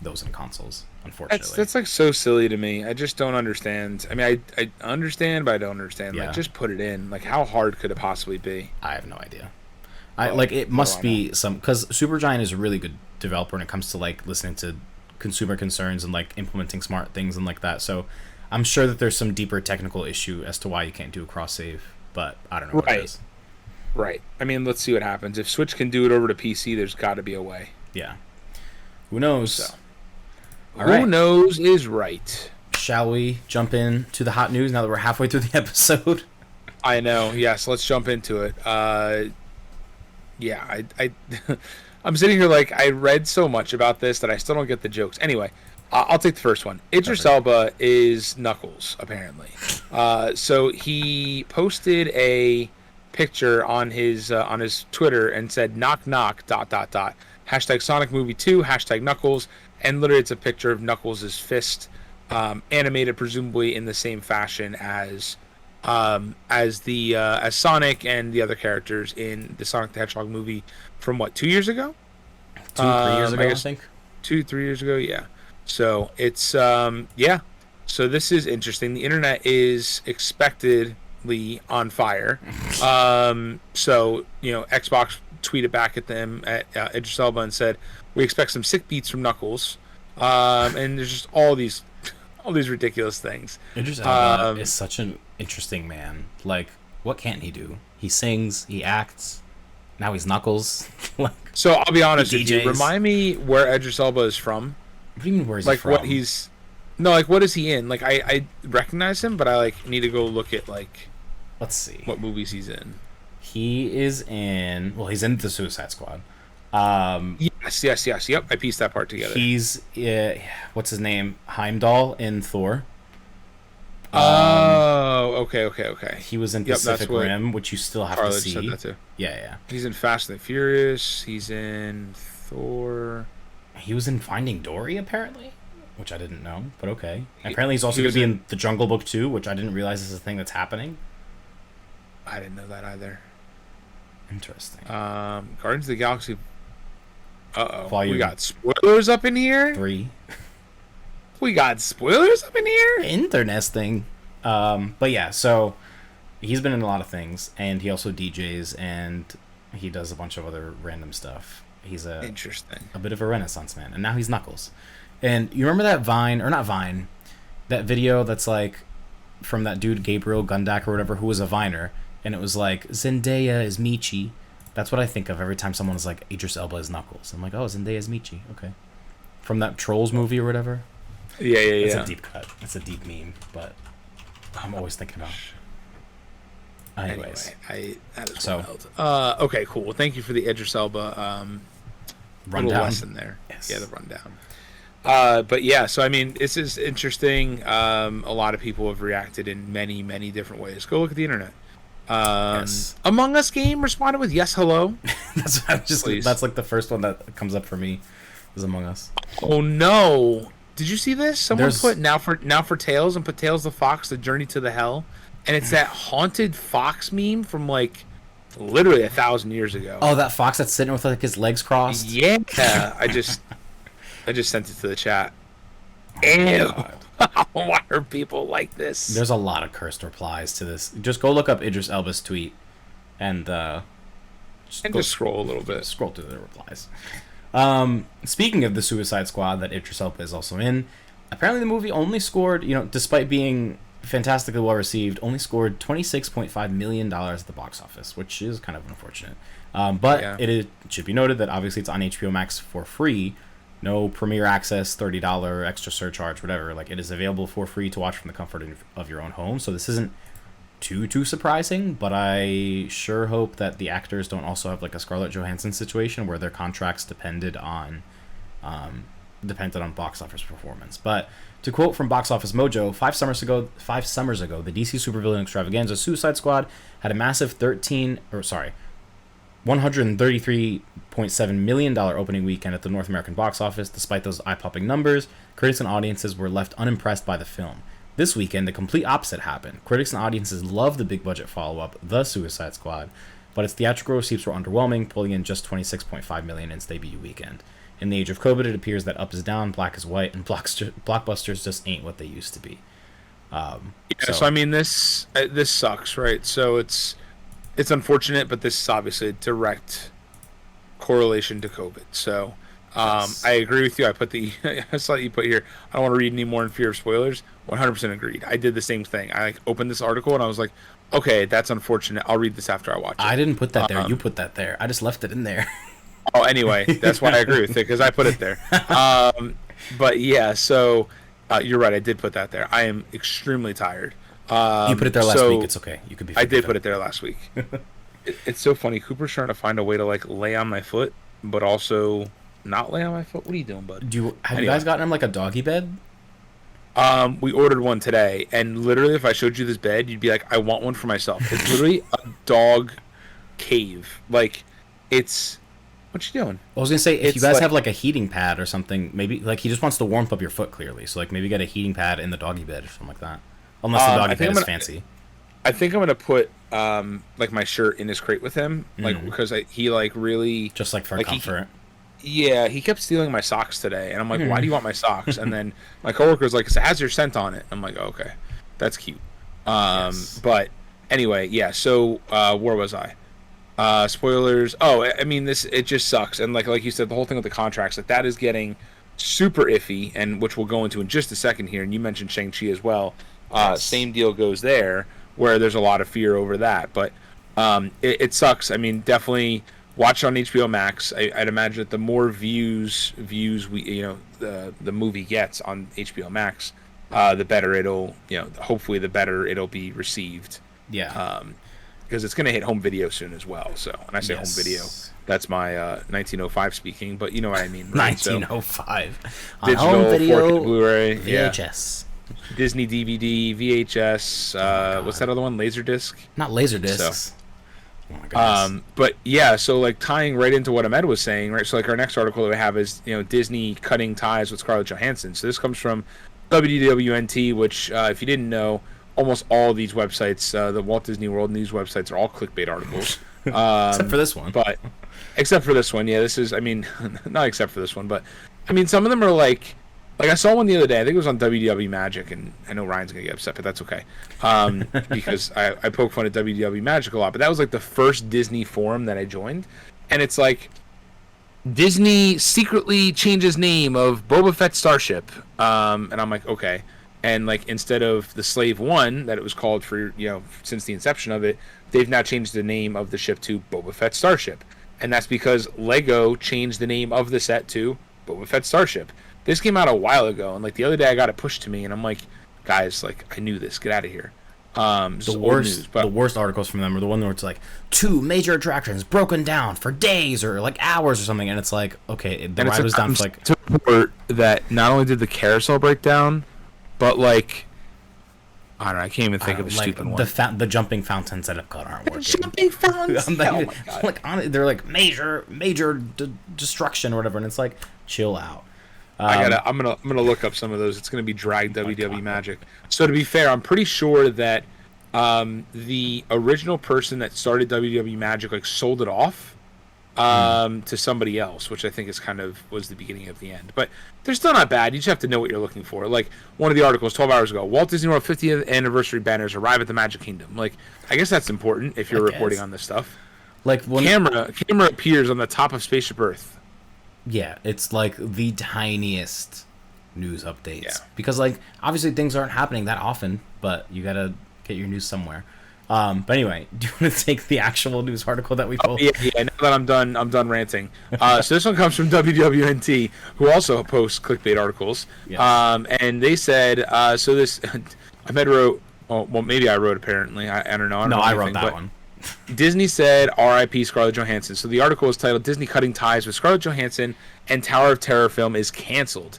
[SPEAKER 2] those and consoles, unfortunately.
[SPEAKER 1] That's like so silly to me. I just don't understand. I mean, I understand, but I don't understand.
[SPEAKER 2] Yeah.
[SPEAKER 1] Like, just put it in. Like, how hard could it possibly be?
[SPEAKER 2] I have no idea. It must be some, because Supergiant is a really good developer when it comes to like listening to consumer concerns and like implementing smart things and like that. So I'm sure that there's some deeper technical issue as to why you can't do a cross save, but I don't know what it is.
[SPEAKER 1] Right. I mean, let's see what happens. If Switch can do it over to PC, there's got to be a way.
[SPEAKER 2] Yeah. Who knows?
[SPEAKER 1] So,
[SPEAKER 2] Who
[SPEAKER 1] knows is right.
[SPEAKER 2] Shall we jump in to the hot news now that we're halfway through the episode?
[SPEAKER 1] I know. Yes, let's jump into it. Yeah, I'm sitting here like I read so much about this that I still don't get the jokes. Anyway, I'll take the first one. Idris Elba is Knuckles, apparently. So he posted a picture on his Twitter and said knock knock ... hashtag Sonic Movie 2 hashtag Knuckles, and literally it's a picture of Knuckles' fist, animated presumably in the same fashion as Sonic and the other characters in the Sonic the Hedgehog movie from 2 years ago?
[SPEAKER 2] 2-3 years ago, I think.
[SPEAKER 1] 2-3 years ago, yeah. So it's yeah. So this is interesting. The internet is expectedly on fire. So Xbox tweeted back at them at Idris Elba and said, "We expect some sick beats from Knuckles." And there's just all these ridiculous things.
[SPEAKER 2] Idris Elba is such an interesting man. Like, what can't he do? He sings, he acts. Now he's Knuckles.
[SPEAKER 1] So I'll be honest with you.
[SPEAKER 2] DJs.
[SPEAKER 1] Remind me where Idris Elba is from.
[SPEAKER 2] What do you mean, where is he from?
[SPEAKER 1] What is he in? Like, I recognize him, but I need to go look at
[SPEAKER 2] let's see
[SPEAKER 1] what movies he's in.
[SPEAKER 2] He is in. Well, he's in the Suicide Squad.
[SPEAKER 1] Yes. Yep, I pieced that part together.
[SPEAKER 2] He's what's his name? Heimdall in Thor.
[SPEAKER 1] Okay.
[SPEAKER 2] He was in Pacific Rim, which you still have to see.
[SPEAKER 1] Said that too.
[SPEAKER 2] Yeah.
[SPEAKER 1] He's in Fast and the Furious. He's in Thor.
[SPEAKER 2] He was in Finding Dory, apparently, which I didn't know, but okay. Apparently, he's also going to be in The Jungle Book 2, which I didn't realize is a thing that's happening.
[SPEAKER 1] I didn't know that either.
[SPEAKER 2] Interesting.
[SPEAKER 1] Guardians of the Galaxy.
[SPEAKER 2] Volume
[SPEAKER 1] we got spoilers up in here.
[SPEAKER 2] 3.
[SPEAKER 1] We got spoilers up in here.
[SPEAKER 2] Interesting. But yeah, so he's been in a lot of things, and he also DJs, and he does a bunch of other random stuff. He's a bit of a Renaissance man, and now he's Knuckles. And you remember that that video that's like from that dude Gabriel Gundak or whatever, who was a Viner, and it was like Zendaya is Michi. That's what I think of every time someone is like Idris Elba is Knuckles. I'm like, oh, Zendaya is Michi. Okay, from that Trolls movie or whatever.
[SPEAKER 1] Yeah.
[SPEAKER 2] It's a deep cut. It's a deep meme, but I'm always thinking about it. Anyways,
[SPEAKER 1] that is wild. Okay, cool. Well, thank you for the Idris Elba rundown lesson there.
[SPEAKER 2] Yes.
[SPEAKER 1] Yeah, the rundown. But yeah, so I mean, this is interesting. A lot of people have reacted in many, many different ways. Go look at the internet.
[SPEAKER 2] Yes.
[SPEAKER 1] Among Us game responded with yes, hello.
[SPEAKER 2] That's like the first one that comes up for me is Among Us.
[SPEAKER 1] Oh no! Did you see this? Someone put now for Tails and put Tails the Fox, the Journey to the Hell, and it's that haunted fox meme from literally 1,000 years ago.
[SPEAKER 2] Oh, that fox that's sitting with his legs crossed.
[SPEAKER 1] Yeah, I just sent it to the chat. Ew. Why are people like this?
[SPEAKER 2] There's a lot of cursed replies to this. Just go look up Idris Elba's tweet and just
[SPEAKER 1] scroll a little bit.
[SPEAKER 2] Scroll through the replies. Speaking of the Suicide Squad that Idris Elba is also in, apparently the movie only scored, despite being fantastically well received, only scored $26.5 million at the box office, which is kind of unfortunate. But it should be noted that obviously it's on HBO Max for free. No premiere access, $30 extra surcharge, whatever. It is available for free to watch from the comfort of your own home. So this isn't too surprising, but I sure hope that the actors don't also have a Scarlett Johansson situation where their contracts depended on dependent on box office performance. But to quote from Box Office Mojo, 5 summers ago, the DC supervillain extravaganza Suicide Squad had a massive $133.7 million opening weekend at the North American box office. Despite those eye-popping numbers, critics and audiences were left unimpressed by the film. This weekend, the complete opposite happened. Critics and audiences loved the big-budget follow-up, The Suicide Squad, but its theatrical receipts were underwhelming, pulling in just $26.5 million in its debut weekend. In the age of COVID, it appears that up is down, black is white, and blockbusters just ain't what they used to be.
[SPEAKER 1] So I mean, this sucks, right? So it's unfortunate, but this is obviously a direct correlation to COVID. So I agree with you. I saw you put here, I don't want to read any more in fear of spoilers. 100% agreed. I did the same thing. I opened this article and I was like, okay, that's unfortunate. I'll read this after I watch it.
[SPEAKER 2] I didn't put that there. You put that there. I just left it in there.
[SPEAKER 1] Oh, anyway, that's why I agree with it, because I put it there. But yeah, so you're right. I did put that there. I am extremely tired.
[SPEAKER 2] You put it there last week. It's okay. You could be.
[SPEAKER 1] I did put it there last week. It's so funny. Cooper's trying to find a way to like lay on my foot, but also not lay on my foot. What are you doing, bud?
[SPEAKER 2] Have you guys gotten him like a doggy bed?
[SPEAKER 1] We ordered one today, and literally, if I showed you this bed, you'd be like, "I want one for myself." It's literally a dog cave. Like, it's. What you doing?
[SPEAKER 2] I was gonna say, if you guys have like a heating pad or something, maybe like he just wants to warm up your foot clearly. So like maybe get a heating pad in the doggy bed or something like that. Unless the doggy bed is fancy.
[SPEAKER 1] I think I'm gonna put like my shirt in his crate with him, like because he like really
[SPEAKER 2] just like for comfort.
[SPEAKER 1] He kept stealing my socks today, and I'm like, why do you want my socks? And then my coworker's like, it has your scent on it. I'm like, oh, okay, that's cute.
[SPEAKER 2] Yes.
[SPEAKER 1] But anyway, yeah. So where was I? Spoilers. Oh, I mean, it just sucks. And like you said, the whole thing with the contracts, like that is getting super iffy, and which we'll go into in just a second here. And you mentioned Shang-Chi as well.
[SPEAKER 2] Yes.
[SPEAKER 1] Same deal goes there, where there's a lot of fear over that. But it sucks. I mean, definitely watch it on HBO Max. I'd imagine that the more views the movie gets on HBO Max, the better it'll, hopefully the better it'll be received.
[SPEAKER 2] Yeah.
[SPEAKER 1] Because it's going to hit home video soon as well. So when I say home video, that's my 1905 speaking, but you know what I mean. Right?
[SPEAKER 2] 1905.
[SPEAKER 1] So, digital,
[SPEAKER 2] home video,
[SPEAKER 1] 4K Blu-ray,
[SPEAKER 2] VHS.
[SPEAKER 1] Yeah. Disney DVD, VHS, what's that other one? Laserdisc?
[SPEAKER 2] Not Laserdiscs.
[SPEAKER 1] So,
[SPEAKER 2] oh my goodness.
[SPEAKER 1] But yeah, so like tying right into what Ahmed was saying, right? So like our next article that we have is, Disney cutting ties with Scarlett Johansson. So this comes from WDWNT, which if you didn't know, almost all these websites, the Walt Disney World news websites, are all clickbait articles.
[SPEAKER 2] Except for this one.
[SPEAKER 1] But except for this one, yeah. This is, I mean, not except for this one, but I mean, some of them are like I saw one the other day. I think it was on WDW Magic, and I know Ryan's gonna get upset, but that's okay, because I poke fun at WDW Magic a lot. But that was like the first Disney forum that I joined, and it's like Disney secretly changes name of Boba Fett starship, and I'm like, okay. And like instead of the Slave One that it was called for, since the inception of it, they've now changed the name of the ship to Boba Fett Starship, and that's because Lego changed the name of the set to Boba Fett Starship. This came out a while ago, and like the other day I got it pushed to me, and I'm like, guys, like I knew this. Get out of here.
[SPEAKER 2] The worst articles from them are the one where it's like 2 major attractions broken down for days or like hours or something, and it's like, okay, the ride was down for like.
[SPEAKER 1] That not only did the carousel break down, but like, I don't know. I can't even think of a stupid one.
[SPEAKER 2] The jumping fountains at Epcot aren't working.
[SPEAKER 1] Jumping fountains.
[SPEAKER 2] They're like major destruction or whatever, and it's like, chill out.
[SPEAKER 1] I'm gonna look up some of those. It's gonna be drag WW Magic. So to be fair, I'm pretty sure that the original person that started WW Magic like sold it off to somebody else, which I think is was the beginning of the end. But they're still not bad. You just have to know what you're looking for. Like one of the articles 12 hours ago, Walt Disney World 50th anniversary banners arrive at the Magic Kingdom. Like, I guess that's important if you're reporting on this stuff.
[SPEAKER 2] Like when
[SPEAKER 1] camera appears on the top of Spaceship Earth.
[SPEAKER 2] Yeah, it's like the tiniest news updates.
[SPEAKER 1] Yeah.
[SPEAKER 2] Because like obviously things aren't happening that often, but you gotta get your news somewhere. But anyway, do you want to take the actual news article that we pulled?
[SPEAKER 1] Yeah. Now that I'm done ranting. So this one comes from WWNT, who also posts clickbait articles.
[SPEAKER 2] Yes.
[SPEAKER 1] And they said, so this, Ahmed wrote, well, maybe I wrote apparently. I don't know.
[SPEAKER 2] I wrote that one.
[SPEAKER 1] Disney said R.I.P. Scarlett Johansson. So the article was titled "Disney Cutting Ties with Scarlett Johansson and Tower of Terror film is canceled."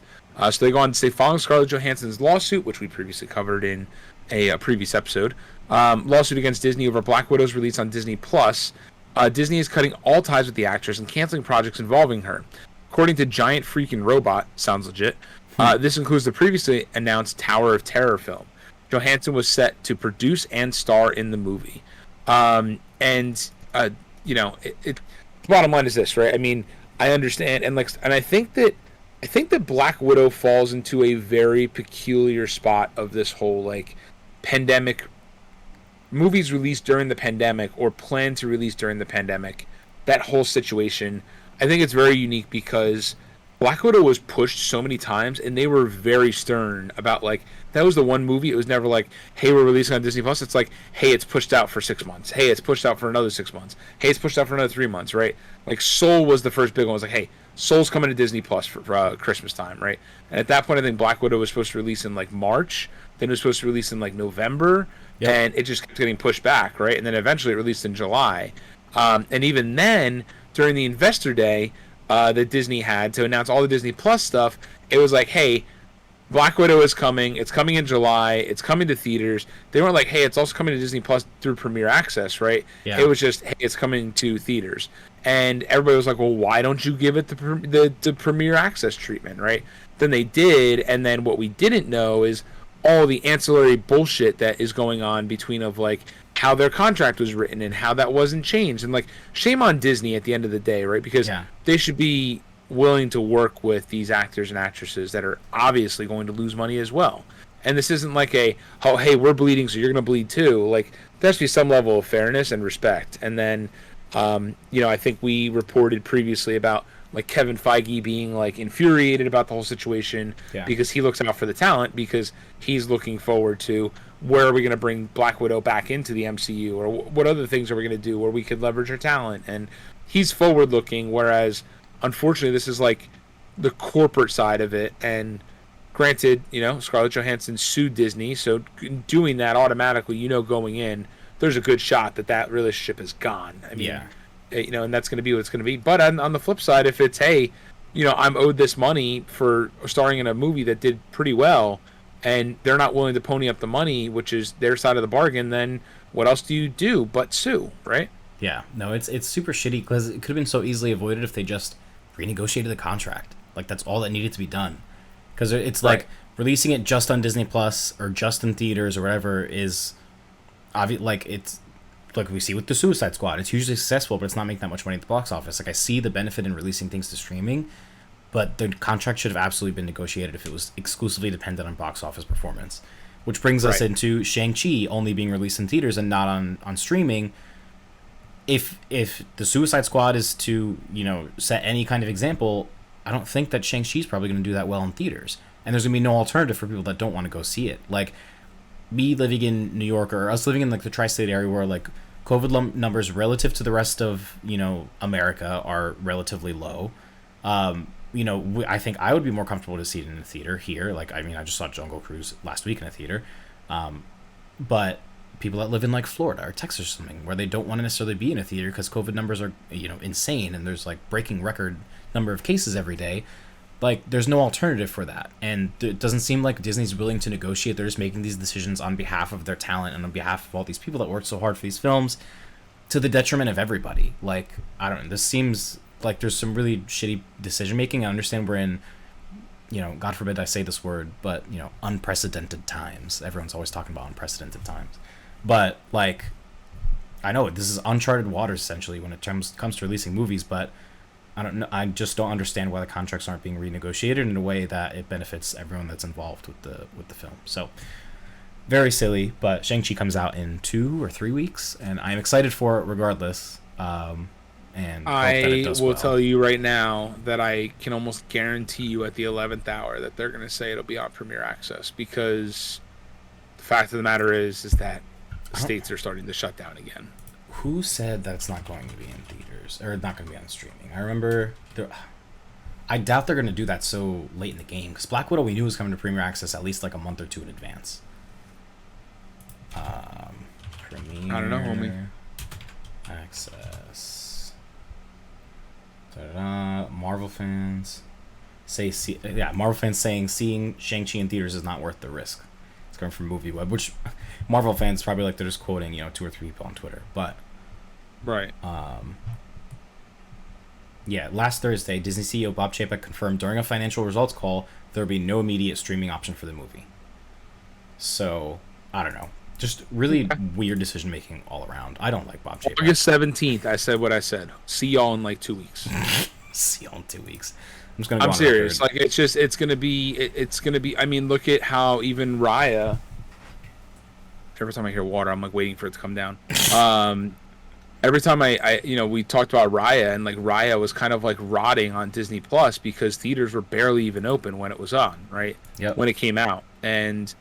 [SPEAKER 1] So they go on to say, following Scarlett Johansson's lawsuit, which we previously covered in a previous episode, lawsuit against Disney over Black Widow's release on Disney Plus, Disney is cutting all ties with the actress and canceling projects involving her. According to Giant Freaking Robot, sounds legit, this includes the previously announced Tower of Terror film. Johansson was set to produce and star in the movie. The bottom line is this, right? I mean, I understand, and I think that Black Widow falls into a very peculiar spot of this whole like pandemic movies released during the pandemic or planned to release during the pandemic. That whole situation, I think it's very unique because Black Widow was pushed so many times, and they were very stern about like that was the one movie. It was never like, hey, we're releasing on Disney Plus. It's like, hey, it's pushed out for 6 months. Hey, it's pushed out for another 6 months. Hey, it's pushed out for another 3 months. Right? Like Soul was the first big one. It was like, hey, Soul's coming to Disney Plus for Christmas time, right? And at that point, I think Black Widow was supposed to release in like March. Then it was supposed to release in like November, and it just kept getting pushed back, right? And then eventually it released in July. And even then, during the Investor Day that Disney had to announce all the Disney Plus stuff, it was like, hey, Black Widow is coming. It's coming in July. It's coming to theaters. They weren't like, hey, it's also coming to Disney Plus through Premier Access, right? Yeah. It was just, hey, it's coming to theaters. And everybody was like, well, why don't you give it the Premier Access treatment, right? Then they did, and then what we didn't know is all the ancillary bullshit that is going on between of like how their contract was written and how that wasn't changed. And like, shame on Disney at the end of the day, right? Because they should be willing to work with these actors and actresses that are obviously going to lose money as well. And this isn't like oh, hey, we're bleeding, so you're going to bleed too. Like, there has to be some level of fairness and respect. And then, I think we reported previously about like Kevin Feige being like infuriated about the whole situation because he looks out for the talent, because he's looking forward to where are we going to bring Black Widow back into the MCU, or what other things are we going to do where we could leverage her talent. And he's forward looking, whereas unfortunately this is like the corporate side of it. And granted, Scarlett Johansson sued Disney, so doing that automatically, going in, there's a good shot that relationship is gone. I mean, and that's going to be what it's going to be. But on the flip side, if it's, hey, I'm owed this money for starring in a movie that did pretty well, and they're not willing to pony up the money, which is their side of the bargain, then what else do you do but sue, right?
[SPEAKER 2] Yeah, no, it's super shitty because it could have been so easily avoided if they just renegotiated the contract. Like, that's all that needed to be done. Because it's like releasing it just on Disney Plus or just in theaters or whatever is obvious. Like, it's like we see with the Suicide Squad. It's hugely successful, but it's not making that much money at the box office. Like, I see the benefit in releasing things to streaming, but the contract should have absolutely been negotiated if it was exclusively dependent on box office performance. Which brings us into Shang-Chi only being released in theaters and not on streaming. If the Suicide Squad is to, set any kind of example, I don't think that Shang-Chi is probably going to do that well in theaters. And there's going to be no alternative for people that don't want to go see it. Like, me living in New York, or us living in, like, the tri-state area where, like, COVID numbers relative to the rest of, America are relatively low. I think I would be more comfortable to see it in a theater here. Like, I mean, I just saw Jungle Cruise last week in a theater. But people that live in, like, Florida or Texas or something, where they don't want to necessarily be in a theater because COVID numbers are, insane, and there's, like, breaking record number of cases every day. Like, there's no alternative for that. And it doesn't seem like Disney's willing to negotiate. They're just making these decisions on behalf of their talent and on behalf of all these people that worked so hard for these films, to the detriment of everybody. Like, I don't know. This seems like there's some really shitty decision making. I understand we're in, God forbid I say this word, but, unprecedented times. Everyone's always talking about unprecedented times. But, like, I know this is uncharted waters, essentially, when it comes to releasing movies, but I don't know. I just don't understand why the contracts aren't being renegotiated in a way that it benefits everyone that's involved with the film. So, very silly. But Shang-Chi comes out in 2 or 3 weeks, and I'm excited for it regardless. And
[SPEAKER 1] I will tell you right now that I can almost guarantee you at the 11th hour that they're going to say it'll be on Premier Access, because the fact of the matter is that states are starting to shut down again.
[SPEAKER 2] Who said that it's not going to be in theaters, or not going to be on streaming? I remember I doubt they're going to do that so late in the game, because Black Widow we knew was coming to Premier Access at least like a month or 2 in advance.
[SPEAKER 1] Premiere. I don't know, homie.
[SPEAKER 2] access. Marvel fans Marvel fans saying seeing Shang-Chi in theaters is not worth the risk. It's coming from MovieWeb, which Marvel fans probably like they're just quoting 2 or 3 people on Twitter, but
[SPEAKER 1] right.
[SPEAKER 2] Yeah, last Thursday, Disney CEO Bob Chapek confirmed during a financial results call there would be no immediate streaming option for the movie. So, I don't know. Just really weird decision making all around. I don't like Bob Chapek.
[SPEAKER 1] August 17th, I said what I said. See y'all in like 2 weeks.
[SPEAKER 2] See y'all in 2 weeks. I'm just gonna. Go
[SPEAKER 1] I'm serious. Like it's gonna be. I mean, look at how even Raya. Every time I hear water, I'm like waiting for it to come down. Every time I we talked about Raya, and like Raya was kind of like rotting on Disney Plus because theaters were barely even open when it was on, right?
[SPEAKER 2] Yep.
[SPEAKER 1] When it came out, and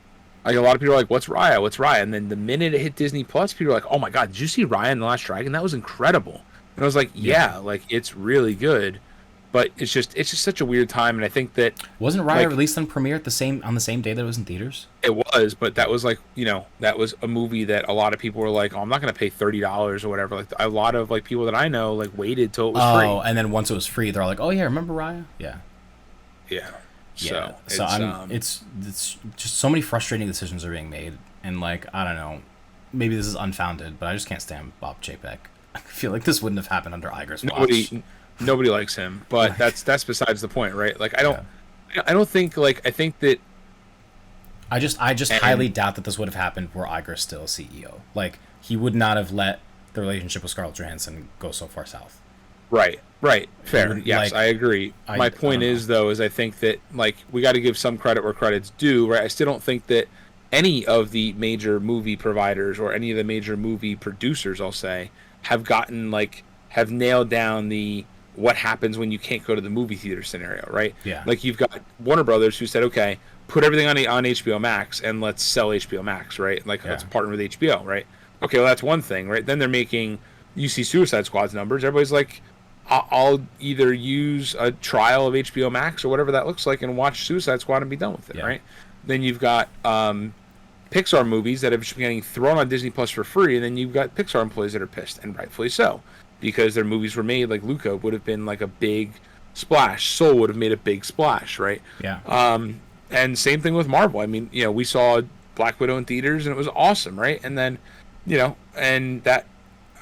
[SPEAKER 1] like a lot of people are like, "What's Raya? What's Raya?" And then the minute it hit Disney Plus, people are like, "Oh my God, did you see Raya and the Last Dragon? That was incredible." And I was like, "Yeah, like it's really good." But it's just such a weird time, and I think that
[SPEAKER 2] wasn't Raya released on premiere on the same day that it was in theaters.
[SPEAKER 1] It was, but that was like that was a movie that a lot of people were like, "Oh, I'm not going to pay $30 or whatever." Like a lot of like people that I know like waited till it was free.
[SPEAKER 2] Oh, and then once it was free, they're all like, "Oh yeah, remember Raya?" Yeah.
[SPEAKER 1] Yeah.
[SPEAKER 2] So it's just so many frustrating decisions are being made, and like I don't know, maybe this is unfounded, but I just can't stand Bob Chapek. I feel like this wouldn't have happened under Iger's watch.
[SPEAKER 1] Nobody likes him, but that's besides the point, right? Like I don't think like I think that
[SPEAKER 2] I just highly doubt that this would have happened were Iger still CEO. Like he would not have let the relationship with Scarlett Johansson go so far south.
[SPEAKER 1] Right. Fair. Yes, I agree. My point is though is I think that like we got to give some credit where credit's due, right? I still don't think that any of the major movie providers or any of the major movie producers, I'll say, have nailed down the what happens when you can't go to the movie theater scenario, right?
[SPEAKER 2] Yeah.
[SPEAKER 1] Like you've got Warner Brothers who said, okay, put everything on HBO Max and let's sell HBO Max, right? Like let's partner with HBO, right? Okay, well that's one thing, right? Then they're making, you see Suicide Squad's numbers. Everybody's like, I'll either use a trial of HBO Max or whatever that looks like and watch Suicide Squad and be done with it, right? Then you've got Pixar movies that have been getting thrown on Disney Plus for free, and then you've got Pixar employees that are pissed, and rightfully so. Because their movies were made, like Luca would have been like a big splash. Soul would have made a big splash, right?
[SPEAKER 2] Yeah.
[SPEAKER 1] And same thing with Marvel. I mean, we saw Black Widow in theaters and it was awesome, right? And then, and that,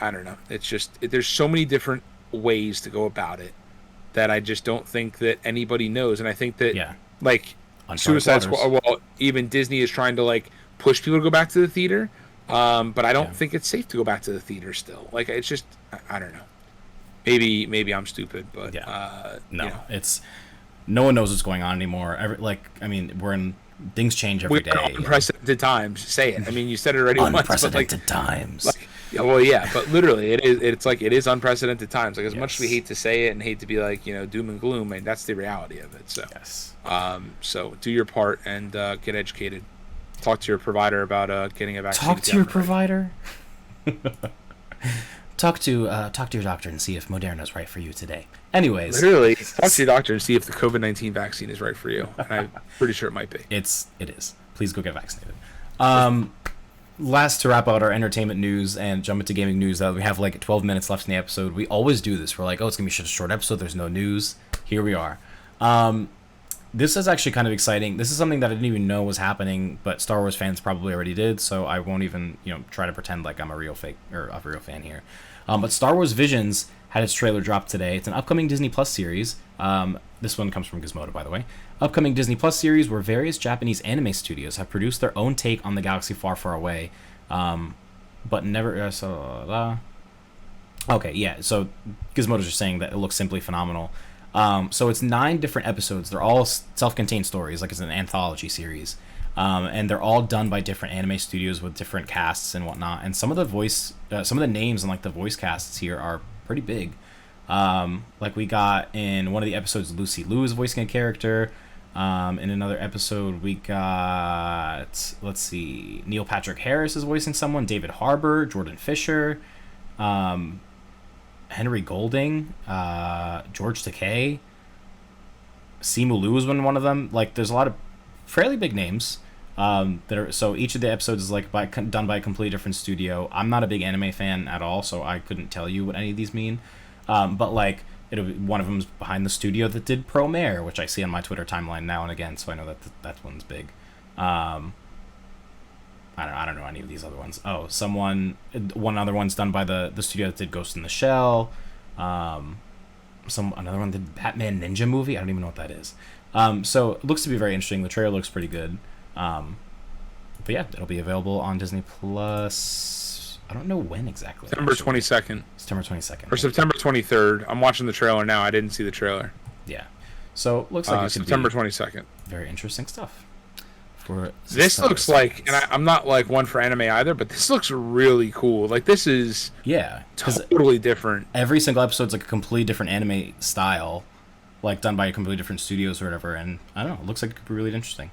[SPEAKER 1] I don't know. It's just, there's so many different ways to go about it that I just don't think that anybody knows. And I think that, like, Suicide Squad, well, even Disney is trying to, like, push people to go back to the theater. But I don't think it's safe to go back to the theater still. Like it's just I don't know. Maybe I'm stupid, but
[SPEAKER 2] it's no one knows what's going on anymore. Things change every day.
[SPEAKER 1] Unprecedented times. Say it. I mean, you said it already once.
[SPEAKER 2] Unprecedented times.
[SPEAKER 1] But literally, it is unprecedented times. Like as much as we hate to say it and hate to be like doom and gloom, and that's the reality of it. So so do your part and get educated. Talk to your provider about getting a vaccine.
[SPEAKER 2] Talk to your provider. Talk to your doctor and see if Moderna's right for you today. Anyways,
[SPEAKER 1] literally, talk to your doctor and see if the COVID-19 vaccine is right for you. And I'm pretty sure it might be.
[SPEAKER 2] It is. Please go get vaccinated. Last to wrap out our entertainment news and jump into gaming news. We have like 12 minutes left in the episode. We always do this. We're like, oh, it's gonna be a short episode. There's no news. Here we are. This is actually kind of exciting. This is something that I didn't even know was happening, but Star Wars fans probably already did, so I won't even, try to pretend like I'm a real fan here. But Star Wars Visions had its trailer dropped today. It's an upcoming Disney Plus series. This one comes from Gizmodo, by the way. Upcoming Disney Plus series where various Japanese anime studios have produced their own take on the galaxy far, far away, but never. Okay, yeah. So Gizmodo's just saying that it looks simply phenomenal. So it's 9 different episodes. They're all self-contained stories, like it's an anthology series. And they're all done by different anime studios with different casts and whatnot. And some of the names and like the voice casts here are pretty big. Like we got in one of the episodes, Lucy Liu is voicing a character. In another episode, we got, Neil Patrick Harris is voicing someone, David Harbour, Jordan Fisher, Henry Golding, George Takei, Simu Liu was one of them. Like, there's a lot of fairly big names. So each of the episodes is like done by a completely different studio. I'm not a big anime fan at all, so I couldn't tell you what any of these mean. But like one of them's behind the studio that did Promare, which I see on my Twitter timeline now and again, so I know that one's big. I don't know any of these other ones. Oh, one other one's done by the studio that did Ghost in the Shell. Another one did Batman Ninja movie. I don't even know what that is. So it looks to be very interesting. The trailer looks pretty good. But yeah, it'll be available on Disney Plus. I don't know when exactly.
[SPEAKER 1] September 22nd.
[SPEAKER 2] September 22nd.
[SPEAKER 1] Or September 23rd. I'm watching the trailer now. I didn't see the trailer.
[SPEAKER 2] Yeah. So looks like
[SPEAKER 1] September 22nd.
[SPEAKER 2] Very interesting stuff.
[SPEAKER 1] This looks like, and I'm not like one for anime either, but this looks really cool. Like this is totally different.
[SPEAKER 2] Every single episode's like a completely different anime style, like done by completely different studios or whatever. And I don't know, it looks like it could be really interesting.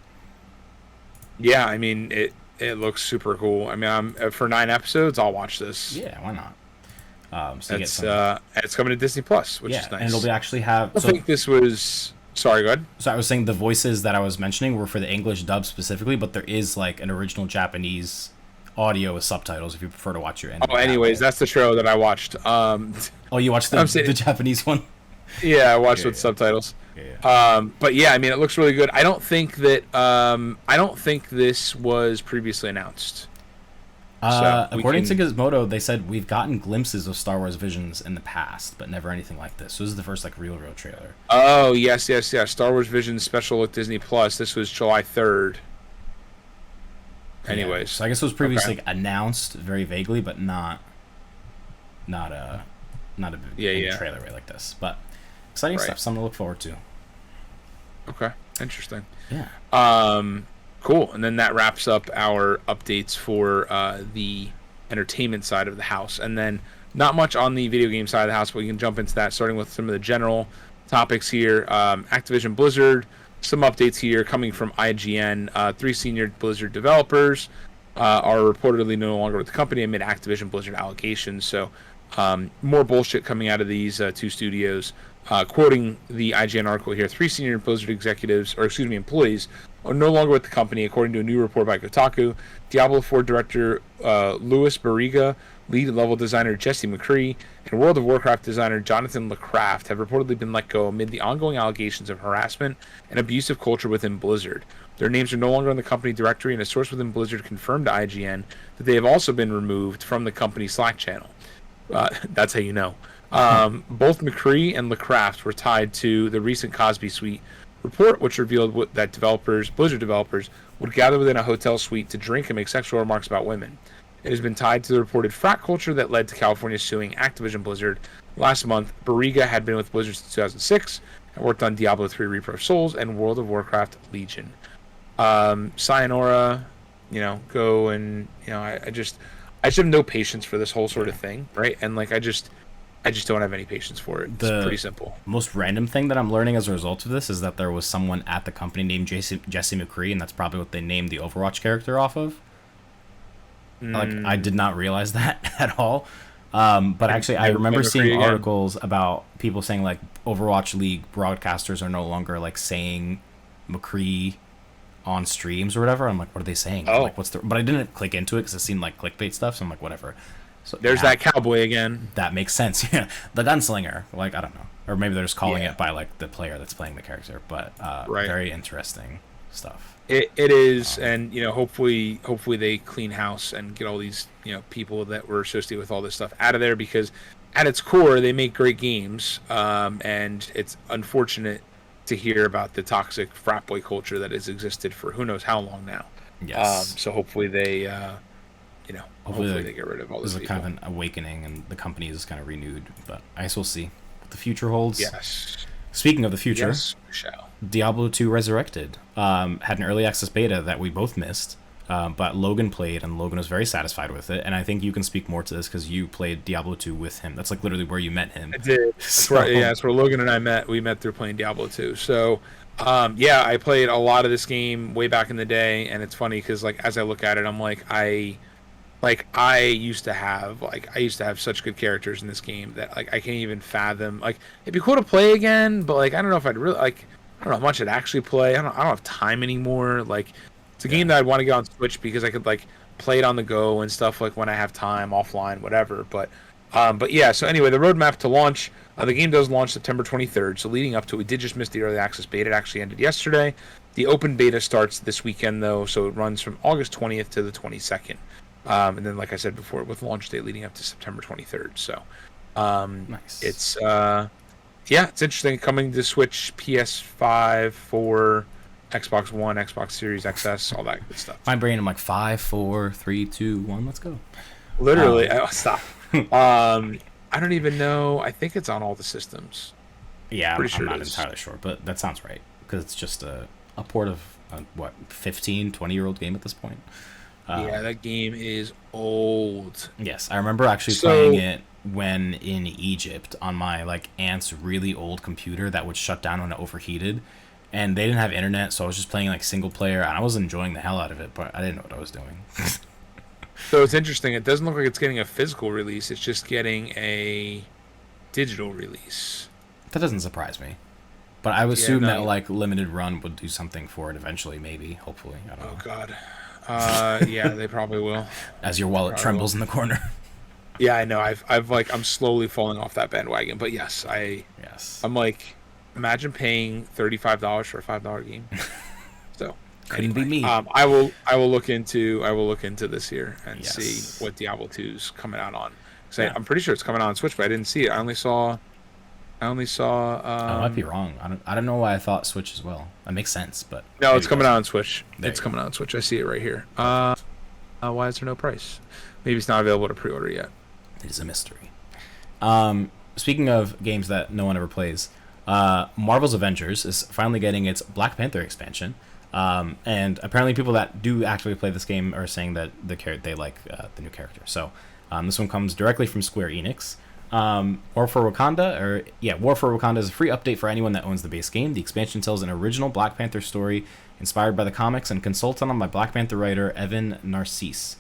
[SPEAKER 1] Yeah, I mean it looks super cool. I mean, for 9 episodes, I'll watch this.
[SPEAKER 2] Yeah, why not? So
[SPEAKER 1] it's coming to Disney Plus, which is nice.
[SPEAKER 2] And it'll actually have.
[SPEAKER 1] I think this was. Sorry, go ahead.
[SPEAKER 2] So I was saying the voices that I was mentioning were for the English dub specifically, but there is like an original Japanese audio with subtitles if you prefer to watch your anime.
[SPEAKER 1] Oh, anyways, that's the show that I watched.
[SPEAKER 2] Oh, you watched the Japanese one?
[SPEAKER 1] Yeah, I watched with subtitles. Yeah. But yeah, I mean, it looks really good. I don't think this was previously announced.
[SPEAKER 2] According to Gizmodo, they said we've gotten glimpses of Star Wars Visions in the past, but never anything like this. So this is the first like real trailer.
[SPEAKER 1] Oh yes. Star Wars Visions special look Disney Plus. This was July 3rd. Anyways,
[SPEAKER 2] so I guess it was previously announced very vaguely, but not a trailer way like this. But exciting stuff. Something to look forward to.
[SPEAKER 1] Okay, interesting.
[SPEAKER 2] Yeah.
[SPEAKER 1] Cool. And then that wraps up our updates for the entertainment side of the house. And then not much on the video game side of the house, but we can jump into that, starting with some of the general topics here. Activision Blizzard, some updates here coming from IGN. 3 senior Blizzard developers are reportedly no longer with the company amid Activision Blizzard allegations. So more bullshit coming out of these 2 studios. Quoting the IGN article here, 3 senior Blizzard employees are no longer with the company, according to a new report by Kotaku. Diablo 4 director Louis Barriga, lead level designer Jesse McCree, and World of Warcraft designer Jonathan LeCraft have reportedly been let go amid the ongoing allegations of harassment and abusive culture within Blizzard. Their names are no longer on the company directory, and a source within Blizzard confirmed to IGN that they have also been removed from the company's Slack channel. That's how you know. Both McCree and LeCraft were tied to the recent Cosby Suite report, which revealed that Blizzard developers, would gather within a hotel suite to drink and make sexual remarks about women. It has been tied to the reported frat culture that led to California suing Activision Blizzard. Last month, Barriga had been with Blizzard since 2006 and worked on Diablo 3 Reaper of Souls and World of Warcraft Legion. Sayonara, go and, I just have no patience for this whole sort of thing, right? And like, I just don't have any patience for it. It's pretty simple. Most
[SPEAKER 2] random thing that I'm learning as a result of this is that there was someone at the company named Jesse McCree, and that's probably what they named the Overwatch character off of. Like, I did not realize that at all. But actually, I remember seeing articles about people saying, like, Overwatch League broadcasters are no longer, like, saying McCree on streams or whatever. I'm like, what are they saying?
[SPEAKER 1] Oh.
[SPEAKER 2] Like, But I didn't click into it because it seemed like clickbait stuff, so I'm like, whatever. So
[SPEAKER 1] there's that cowboy again.
[SPEAKER 2] That makes sense. Yeah, the gunslinger. Like, I don't know, or maybe they're just calling it by like the player that's playing the character. But very interesting stuff.
[SPEAKER 1] It is, and hopefully they clean house and get all these people that were associated with all this stuff out of there, because at its core they make great games, and it's unfortunate to hear about the toxic frat boy culture that has existed for who knows how long now.
[SPEAKER 2] Yes.
[SPEAKER 1] So hopefully they. Hopefully they get rid of all this.
[SPEAKER 2] There's kind of an awakening, and the company is kind of renewed. But I guess we'll see what the future holds.
[SPEAKER 1] Yes.
[SPEAKER 2] Speaking of the future,
[SPEAKER 1] yes, we shall.
[SPEAKER 2] Diablo 2 Resurrected had an early access beta that we both missed, but Logan played, and Logan was very satisfied with it. And I think you can speak more to this because you played Diablo 2 with him. That's like literally where you met him.
[SPEAKER 1] I did. That's where Logan and I met. We met through playing Diablo 2. So, I played a lot of this game way back in the day, and it's funny because like as I look at it, I'm like I used to have such good characters in this game that like I can't even fathom. Like it'd be cool to play again, but like I don't know if I'd really I don't know how much I'd actually play. I don't have time anymore. Like It's a game that I'd want to get on Switch because I could like play it on the go and stuff like when I have time, offline, whatever. But yeah. So anyway, the roadmap to launch. The game does launch September 23rd. So leading up to it, we did just miss the early access beta. It actually ended yesterday. The open beta starts this weekend though, so it runs from August 20th to the 22nd. And then, like I said before, with launch date leading up to September 23rd. So
[SPEAKER 2] Nice.
[SPEAKER 1] it's it's interesting. Coming to Switch, PS5, 4, Xbox One, Xbox Series XS, all that good stuff.
[SPEAKER 2] My brain, I'm like 5, 4, 3, 2, 1. Let's go.
[SPEAKER 1] Literally, stop. I don't even know. I think it's on all the systems.
[SPEAKER 2] Yeah,
[SPEAKER 1] Pretty
[SPEAKER 2] I'm
[SPEAKER 1] sure
[SPEAKER 2] not
[SPEAKER 1] it is.
[SPEAKER 2] entirely sure, but that sounds right because it's just a port of what 15, 20-year-old game at this point.
[SPEAKER 1] Yeah, that game is old.
[SPEAKER 2] Yes, I remember actually playing it when in Egypt on my like aunt's really old computer that would shut down when it overheated, and they didn't have internet, so I was just playing like single player, and I was enjoying the hell out of it, but I didn't know what I was doing.
[SPEAKER 1] So it's interesting. It doesn't look like it's getting a physical release. It's just getting a digital release.
[SPEAKER 2] That doesn't surprise me, but I would assume that like limited run would do something for it eventually, maybe, hopefully. I don't know.
[SPEAKER 1] God. Yeah, they probably will.
[SPEAKER 2] As your wallet trembles in the corner.
[SPEAKER 1] Yeah, I know. I'm slowly falling off that bandwagon. But yes, I'm like, imagine paying $35 for a $5 game. So
[SPEAKER 2] couldn't be me.
[SPEAKER 1] I will look into this here and see what Diablo 2's coming out on. I'm pretty sure it's coming out on Switch, but I didn't see it. I only saw. I might
[SPEAKER 2] be wrong. I don't know why I thought Switch as well. That makes sense, but
[SPEAKER 1] no, it's coming out on Switch. It's coming out on Switch. I see it right here. Why is there no price? Maybe it's not available to pre-order yet.
[SPEAKER 2] It is a mystery. Speaking of games that no one ever plays, Marvel's Avengers is finally getting its Black Panther expansion. And apparently people that do actually play this game are saying that they like the new character. So this one comes directly from Square Enix. War for Wakanda is a free update for anyone that owns the base game. The expansion tells an original Black Panther story inspired by the comics and consulted on by Black Panther writer Evan Narcisse.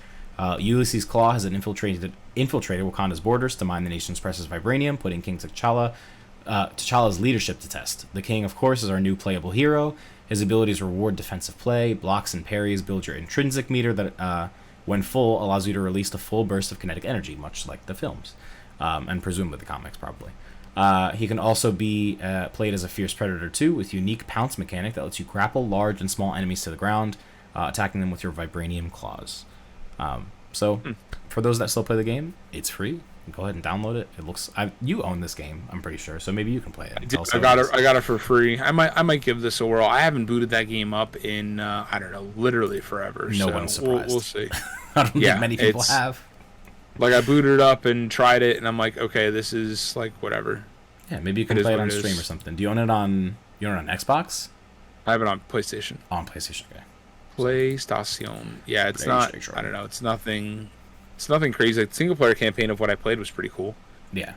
[SPEAKER 2] Ulysses Claw has infiltrated Wakanda's borders to mine the nation's precious vibranium, putting King T'Challa's leadership to test. The king, of course, is our new playable hero. His abilities reward defensive play, blocks and parries build your intrinsic meter that, when full, allows you to release a full burst of kinetic energy, much like the films. And presumably the comics, probably. He can also be played as a fierce predator too, with unique pounce mechanic that lets you grapple large and small enemies to the ground, attacking them with your vibranium claws. For those that still play the game, it's free. Go ahead and download it. You own this game, I'm pretty sure, so maybe you can play it.
[SPEAKER 1] I got it for free. I might give this a whirl. I haven't booted that game up in I don't know, literally forever.
[SPEAKER 2] No one's surprised.
[SPEAKER 1] We'll see.
[SPEAKER 2] I don't think many people have.
[SPEAKER 1] Like, I booted it up and tried it, and I'm like, okay, this is, like, whatever.
[SPEAKER 2] Yeah, maybe you can play it on stream or something. Do you own it on Xbox?
[SPEAKER 1] I have it on PlayStation.
[SPEAKER 2] On PlayStation, okay.
[SPEAKER 1] PlayStation. Yeah, it's not, I don't know, it's nothing crazy. The single-player campaign of what I played was pretty cool.
[SPEAKER 2] Yeah.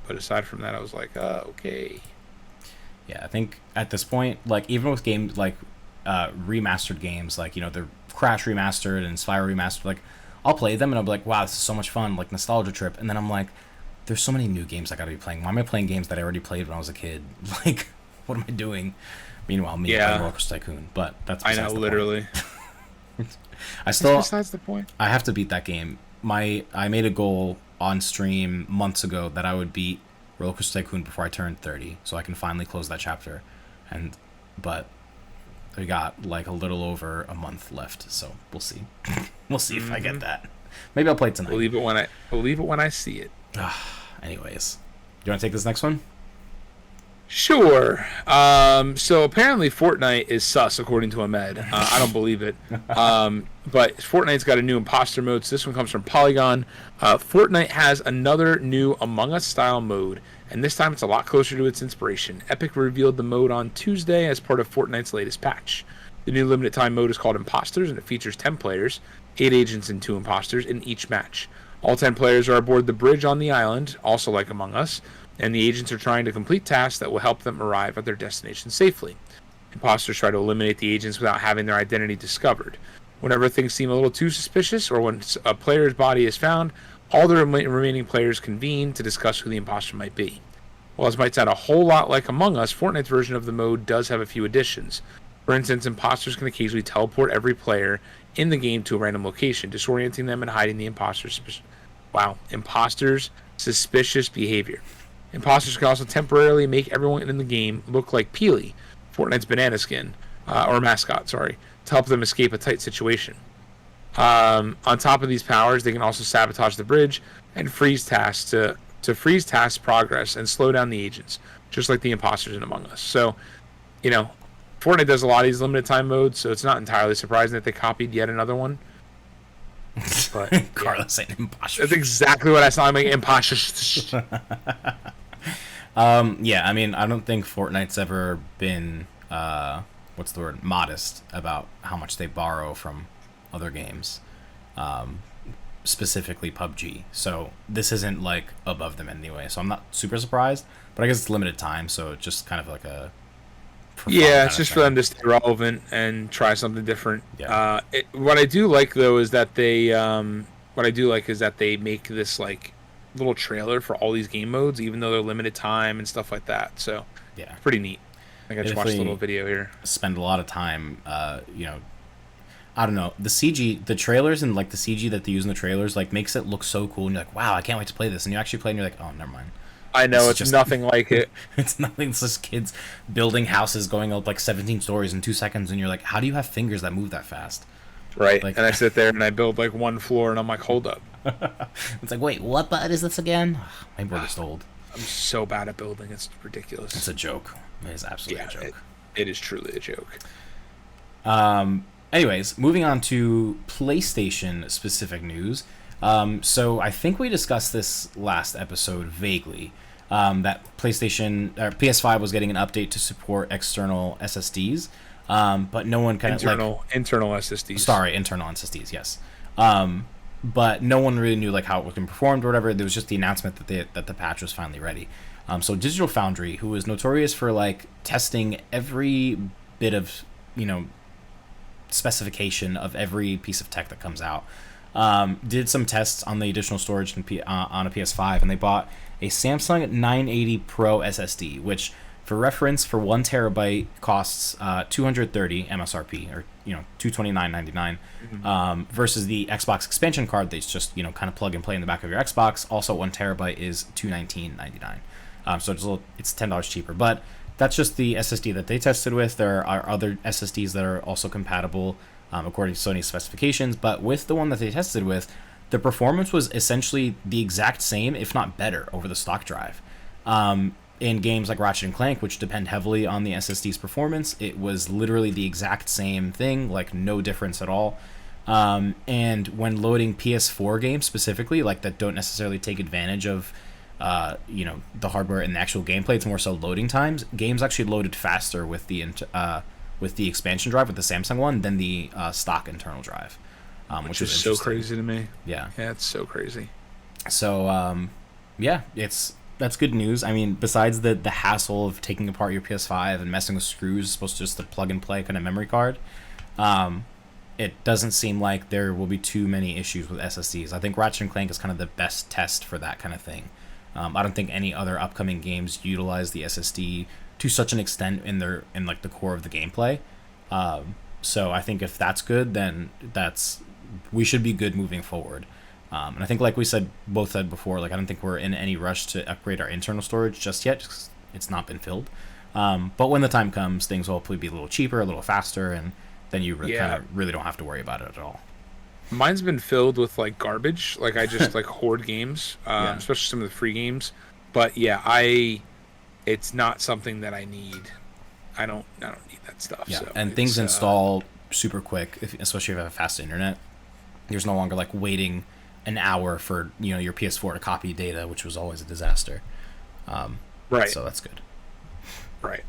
[SPEAKER 1] But aside from that, I was like, okay.
[SPEAKER 2] Yeah, I think at this point, like, even with games, like, remastered games, like, the Crash Remastered and Spyro Remastered, like, I'll play them and I'll be like, wow, this is so much fun, like nostalgia trip. And then I'm like, there's so many new games I gotta be playing. Why am I playing games that I already played when I was a kid? Like, what am I doing? Meanwhile, me playing Roller Coaster Tycoon. But that's besides the
[SPEAKER 1] literally.
[SPEAKER 2] Point.
[SPEAKER 1] That's besides the point.
[SPEAKER 2] I have to beat that game. I made a goal on stream months ago that I would beat Roller Coaster Tycoon before I turned 30, so I can finally close that chapter. But we got like a little over a month left, so we'll see. We'll see if I get that. Maybe I'll play it tonight.
[SPEAKER 1] Believe it when I see it.
[SPEAKER 2] Anyways, do you want to take this next one?
[SPEAKER 1] Sure. So apparently Fortnite is sus, according to Ahmed. I don't believe it. But Fortnite's got a new imposter mode. So this one comes from Polygon. Fortnite has another new Among Us style mode, and this time it's a lot closer to its inspiration. Epic revealed the mode on Tuesday as part of Fortnite's latest patch. The new limited time mode is called Imposters, and it features 10 players, 8 agents and 2 imposters in each match. All 10 players are aboard the bridge on the island, also like Among Us, and the agents are trying to complete tasks that will help them arrive at their destination safely. Imposters try to eliminate the agents without having their identity discovered. Whenever things seem a little too suspicious, or when a player's body is found, all the remaining players convene to discuss who the imposter might be. While this might sound a whole lot like Among Us, Fortnite's version of the mode does have a few additions. For instance, imposters can occasionally teleport every player in the game to a random location, disorienting them and hiding the imposters. Wow, imposters' suspicious behavior. Imposters can also temporarily make everyone in the game look like Peely, Fortnite's banana skin, or mascot, sorry, to help them escape a tight situation. On top of these powers, they can also sabotage the bridge and freeze tasks to freeze task progress and slow down the agents, just like the imposters in Among Us. So, Fortnite does a lot of these limited time modes, so it's not entirely surprising that they copied yet another one. But
[SPEAKER 2] Carlos saying imposter.
[SPEAKER 1] That's exactly what I saw. I'm like imposter.
[SPEAKER 2] Yeah, I mean, I don't think Fortnite's ever been what's the word, modest about how much they borrow from other games, specifically PUBG. So this isn't like above them anyway. So I'm not super surprised, but I guess it's limited time, so it's just kind of like a
[SPEAKER 1] it's just for them to stay relevant and try something different.
[SPEAKER 2] Yeah.
[SPEAKER 1] What I do like though is that they make this like little trailer for all these game modes, even though they're limited time and stuff like that. So
[SPEAKER 2] yeah,
[SPEAKER 1] pretty neat. I just watched a little video here.
[SPEAKER 2] Spend a lot of time, I don't know, the CG, the trailers and like the CG that they use in the trailers like makes it look so cool, and you're like, wow, I can't wait to play this. And you actually play, and you're like, oh, never mind.
[SPEAKER 1] I know, it's just nothing like it.
[SPEAKER 2] It's nothing. It's just kids building houses going up like 17 stories in 2 seconds, and you're like, how do you have fingers that move that fast?
[SPEAKER 1] Right. Like, and I sit there and I build like one floor, and I'm like, hold up.
[SPEAKER 2] It's like, wait, what button is this again? My board is old.
[SPEAKER 1] I'm so bad at building. It's ridiculous.
[SPEAKER 2] It's a joke. It is absolutely a joke.
[SPEAKER 1] It is truly a joke.
[SPEAKER 2] Anyways, moving on to PlayStation specific news. So I think we discussed this last episode vaguely. That PlayStation or PS5 was getting an update to support external SSDs, but no one kind of
[SPEAKER 1] internal SSDs.
[SPEAKER 2] Sorry, internal SSDs. Yes, but no one really knew like how it was going to perform or whatever. There was just the announcement that the patch was finally ready. So Digital Foundry, who is notorious for like testing every bit of specification of every piece of tech that comes out, did some tests on the additional storage on a PS5, and they bought a Samsung 980 Pro SSD, which, for reference, for 1 terabyte costs $230 MSRP, or $229.99, versus the Xbox expansion card that's just kind of plug and play in the back of your Xbox. Also, 1 terabyte is $219.99. So it's $10 cheaper, but that's just the SSD that they tested with. There are other SSDs that are also compatible according to Sony's specifications, but with the one that they tested with, the performance was essentially the exact same, if not better, over the stock drive. In games like Ratchet & Clank, which depend heavily on the SSD's performance, it was literally the exact same thing, like no difference at all. And when loading PS4 games specifically, like that don't necessarily take advantage of the hardware and the actual gameplay, it's more so loading times. Games actually loaded faster with the expansion drive, with the Samsung one, than the stock internal drive. Which is
[SPEAKER 1] so crazy to me.
[SPEAKER 2] Yeah,
[SPEAKER 1] it's so crazy.
[SPEAKER 2] So that's good news. I mean, besides the hassle of taking apart your PS5 and messing with screws, supposed to just a plug and play kind of memory card, it doesn't seem like there will be too many issues with SSDs. I think Ratchet & Clank is kind of the best test for that kind of thing. I don't think any other upcoming games utilize the SSD to such an extent in the core of the gameplay. So I think if that's good, then we should be good moving forward. And I think, like we both said before, like I don't think we're in any rush to upgrade our internal storage just yet, because it's not been filled. But when the time comes, things will hopefully be a little cheaper, a little faster, and then you really don't have to worry about it at all.
[SPEAKER 1] Mine's been filled with like garbage. Like I just like hoard games, especially some of the free games. But yeah, it's not something that I need. I don't need that stuff.
[SPEAKER 2] Yeah,
[SPEAKER 1] so
[SPEAKER 2] and things install super quick, especially if you have a fast internet. There's no longer like waiting an hour for your PS4 to copy data, which was always a disaster.
[SPEAKER 1] Right.
[SPEAKER 2] So that's good.
[SPEAKER 1] Right.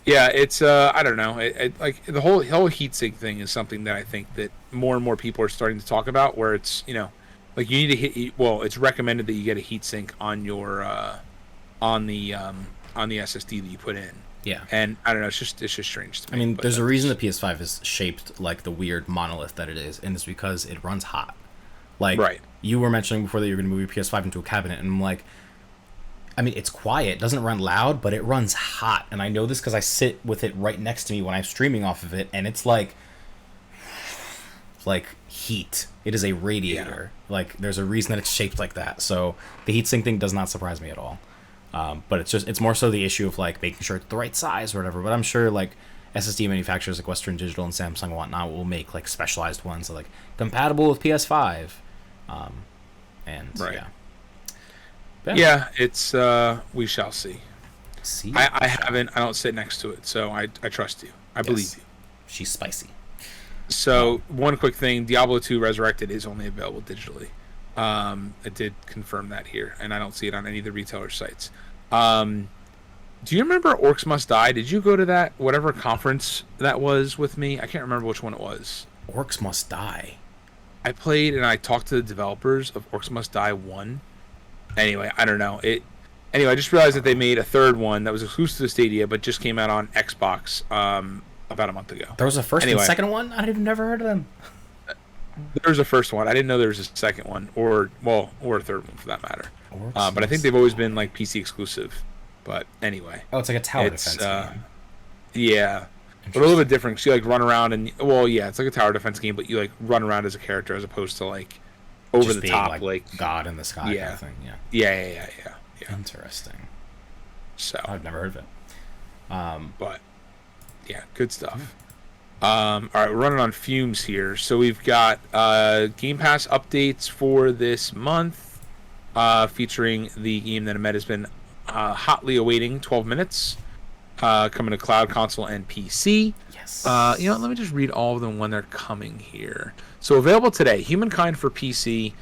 [SPEAKER 1] Yeah, it's I don't know. Like the whole heatsink thing is something that I think that more and more people are starting to talk about. Where it's like you need to it's recommended that you get a heatsink on your on the SSD that you put in.
[SPEAKER 2] Yeah.
[SPEAKER 1] And I don't know, it's just strange to me.
[SPEAKER 2] I mean, there's a reason the PS5 is shaped like the weird monolith that it is, and it's because it runs hot. Like,
[SPEAKER 1] right.
[SPEAKER 2] You were mentioning before that you're going to move your PS5 into a cabinet, and I'm like, I mean, it's quiet. It doesn't run loud, but it runs hot. And I know this because I sit with it right next to me when I'm streaming off of it, and it's like heat. It is a radiator. Yeah. Like, there's a reason that it's shaped like that. So the heatsink thing does not surprise me at all. But it's more so the issue of like making sure it's the right size or whatever. But I'm sure like SSD manufacturers like Western Digital and Samsung and whatnot will make like specialized ones that, like, compatible with PS5. And
[SPEAKER 1] right.
[SPEAKER 2] Yeah.
[SPEAKER 1] Yeah, it's we shall see. I haven't. I don't sit next to it, so I trust you. I believe you.
[SPEAKER 2] She's spicy.
[SPEAKER 1] So one quick thing: Diablo 2 Resurrected is only available digitally. I did confirm that here, and I don't see it on any of the retailer sites. Do you remember Orcs Must Die? Did you go to that whatever conference that was with me? I can't remember which one it was.
[SPEAKER 2] Orcs Must Die.
[SPEAKER 1] I played and I talked to the developers of Orcs Must Die 1. Anyway, I don't know. Anyway, I just realized that they made a third one that was exclusive to Stadia, but just came out on Xbox about a month ago.
[SPEAKER 2] There was a first and second one? I've never heard of them.
[SPEAKER 1] There was a first one. I didn't know there was a second one, or a third one for that matter. But I think they've always been like PC exclusive. But anyway.
[SPEAKER 2] Oh, it's like a tower defense game.
[SPEAKER 1] Yeah. But a little bit different. So you like run around and it's like a tower defense game, but you like run around as a character as opposed to like over
[SPEAKER 2] just
[SPEAKER 1] the top,
[SPEAKER 2] like God in the sky kind of thing.
[SPEAKER 1] Yeah.
[SPEAKER 2] Interesting.
[SPEAKER 1] So
[SPEAKER 2] I've never heard of it.
[SPEAKER 1] But yeah, good stuff. All right, we're running on fumes here. So we've got Game Pass updates for this month, featuring the game that Ahmed has been hotly awaiting, 12 Minutes, coming to cloud, console, and PC.
[SPEAKER 2] Yes.
[SPEAKER 1] Let me just read all of them when they're coming here. So available today: Humankind for PC,